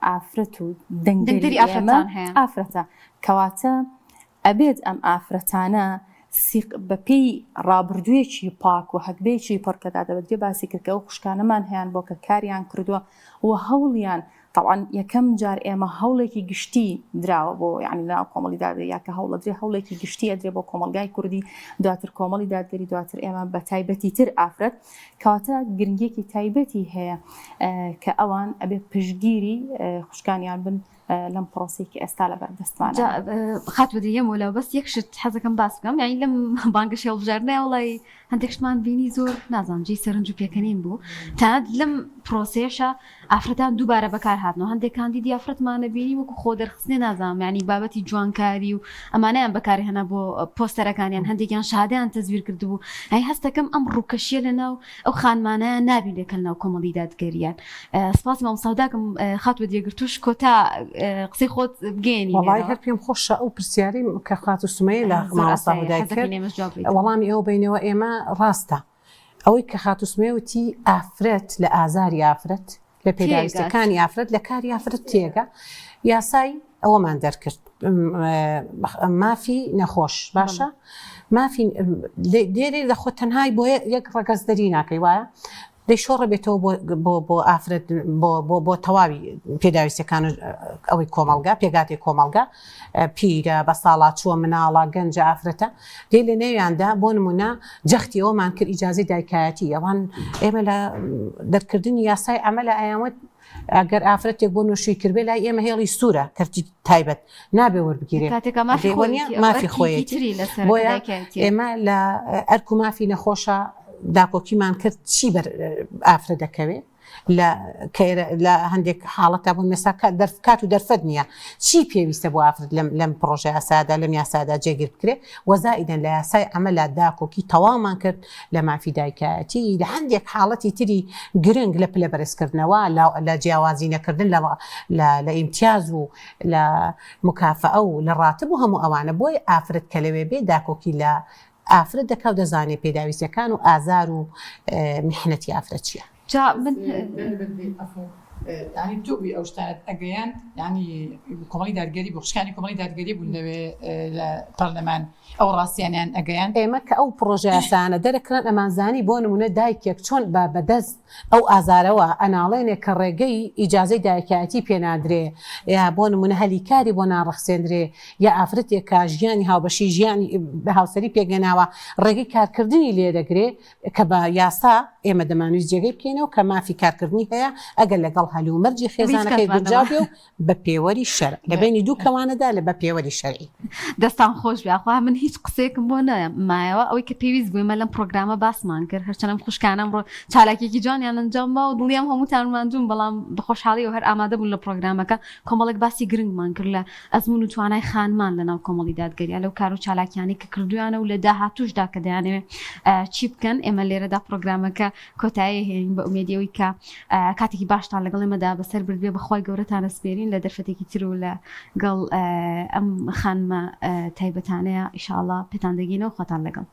ئافرەت و دەنگدەری ئافرەتە کەواتە ئەبێت ئەم ئافرەتانە بەپێی ڕابردوویەکی پاک و هەکبێکی پڕکەدا دەبێت باسی کردکە ئەو خوشکانەمان هەیان بۆ کە کاریان کردووە و هەوڵیان طبعا یەکەم جار ئێمە هەوڵێکی گشتی دراوە بۆ یعنی لە کۆمەڵی دادگەری یاکە هەوڵ درێ هەوڵێکی گشتی ئەدرێ بۆ کۆمەلگای کوردی دواتر کۆمەڵی دادگەری دواتر ئێمە بە تایبەتی تر ئافرەت کەواتە گرنگێکی تایبەتی هەیە کە ئەوان ئەبێ پشتگیری خوشکانیان بن لەم پرۆسێکی ئێستا لە بەردەستمانە خات بدەیەمەوە لەو بەس یەکشت حەزەکەم باس بکەم یعنی لەم بانگە شێڵبژاردنە وڵی هەندێک شتمان بینی زۆر نازانم جێی سەرنج و پێکەنین بوو تەنانەت لەم پرۆسێشە ئافرەتان دووبارە بەکار هاتنەوە هەندێکان دیدی ئافرەتمانە بینی وەکو خۆ دەرخستنێ نازانم یعنی بابەتی جوانکاری و ئەمانەیان بەکاری هەنا بۆ پۆستەرەکانیان هەندێکیان شادیان تەزویر کردبوو ئەی هەستەکەم ئەم ڕووکەشیە لەناو ئەو خانمانە نابینێکە لەناو کۆمەڵی دادگەریان سپاسی مام سەوداکەم خات بە دێگرتوش کۆتا قسەی خۆت بگەێنی وڵای هەر پێم خۆشە ئەو پرسیاری کە خات و سومەیە لە مامۆستاهودای کرد وەڵامی ئەو بینەوە ئێمە ڕاستە ئەوەی کە خات و سومێوتی ئافرەت لە ئازاری ئافرەت لە پێداویستەکانی ئافرەت لە کاری ئافرەت تێگە یاسای ئەوەمان دەرکرد مافی نەخۆش باشە مافی لێرێ لە خۆ تەنهای بۆ یەک ڕەگەز دەری ناکەی وایە دەی شۆڕە بێتەوە بۆ ئافرەت بۆ تەواوی پێداویستەکان ئەوەی کۆمەڵگا پێگاتی کۆمەڵگا پیرە بە ساڵات چووە مناڵە گەنجە ئافرەتە دێ لە نێویاندا بۆ نمونە جەختی ئەومان کرد ئیجازەی دایکایەتی ئەوان ئێمە لە دەرکردنی یاسای ئەمە لە ئەیامەت ئەگەر ئافرەتێک بۆ نوۆشی کردبێ لای ئێمە هێڵی سوورە کەرتی تایبەت نابێ وەربگیرێ مافی خۆیەتی بۆیە ئێمە لە ئەرک و مافی نەخۆشە داپۆکیمان کرد چی بەر ئافرە دەکەوێت لە هەندێک حاڵەتە بوون مەسا کات و دەرفەت نییە چی پێویستە بۆ ئافرەت لەم پرۆژە یاسادا لەم یاسادا جێگیر بکرێ وەزائیدەن لە یاسای ئەمە لە داکۆکی تەواومان کرد لە مافی دایکایەتی لە هەندێک حاڵەتی تری گرنگ لە پلە بەرزکردنەوە لە جیاوازی نەکردن لە ئیمتیاز و لە مکافەئە و لە ڕاتب و هەموو ئەوانە بۆی ئافرەت کە لەوێ بێ داکۆکی لە ئافرەت دەکەوت دەزانێت پێداویستەکان و ئازار و میحنەتی ئافرەت چییە ینی توبی ئەو شتانت ئەگەیان ینی کۆمەڵی دادگەری بۆ خشکانی کۆمەڵی دادگەری بوون لەوێ لە پەرلەمان ئەو ڕاستیانیان ئەگەیان ئێمە کە ئەو پرۆژە یاسانە دەرەکردن ئەمانزانی بۆ نمونە دایکێک چۆن بەدەست ئەو ئازارەوە ئەناڵێنێک کە ڕێگەی ئیجازەی دایکایەتی پێنادرێ یا بۆ نمونە هەلیکاری بۆ ناڕەخسێنرێ یا ئافرەتێکە ژیانی هاوبەشی ژیانی بە هاوسەری پێگەناوە ڕێگەی کارکردنی لێ دەگرێ کە بە یاسا ئێمە دەمانویست جێگەی بکەینەوە کە مافی کارکردنی هەیە ئەگەر لەگەڵ هەلو مەرجی خێزانەکەی گونجاو بێ و بە پێوەری شەرع لە بینی دوو کەوانەدا لە بە پێوەری شەرعی دەستان خۆش بێخوا من هیچ قسێکم بۆ نایەوە ئەوەی کە پێویست بوویمە لەم پرۆگرامە باسمان کرد هەرچەنەم خوشکانم ڕۆ چالاکێکی جوانیان ئەنجام بە و دڵیام هەمووتانماندوم بەڵام بە خۆشحاڵی و هەر ئامادە بوون لە پرۆگرامەکە کۆمەڵێک باسی گرنگمان کرد لە ئەزمون و توانای خانمان لەناو کۆمەڵی دادگەریە لەو کار و چالاکیانی کە کردویانە و لە داهاتووشدا کە دەیانەوێت چی بکەن ئێمە لێرەدا پرۆگرامەکە کۆتایی هێنین بە ئومێدیەوەی کە کاتێکی باشتان لەگەڵ ئێمەدا بەسەر بردبێ بەخوای گەورەتان ئەسپێرین لە دەرفەتێکی تر و لەگەڵ ئەم خانمە تایبەتانەیە ئینشاءڵڵا پێتان دەگەینەوە خۆتان لەگەڵ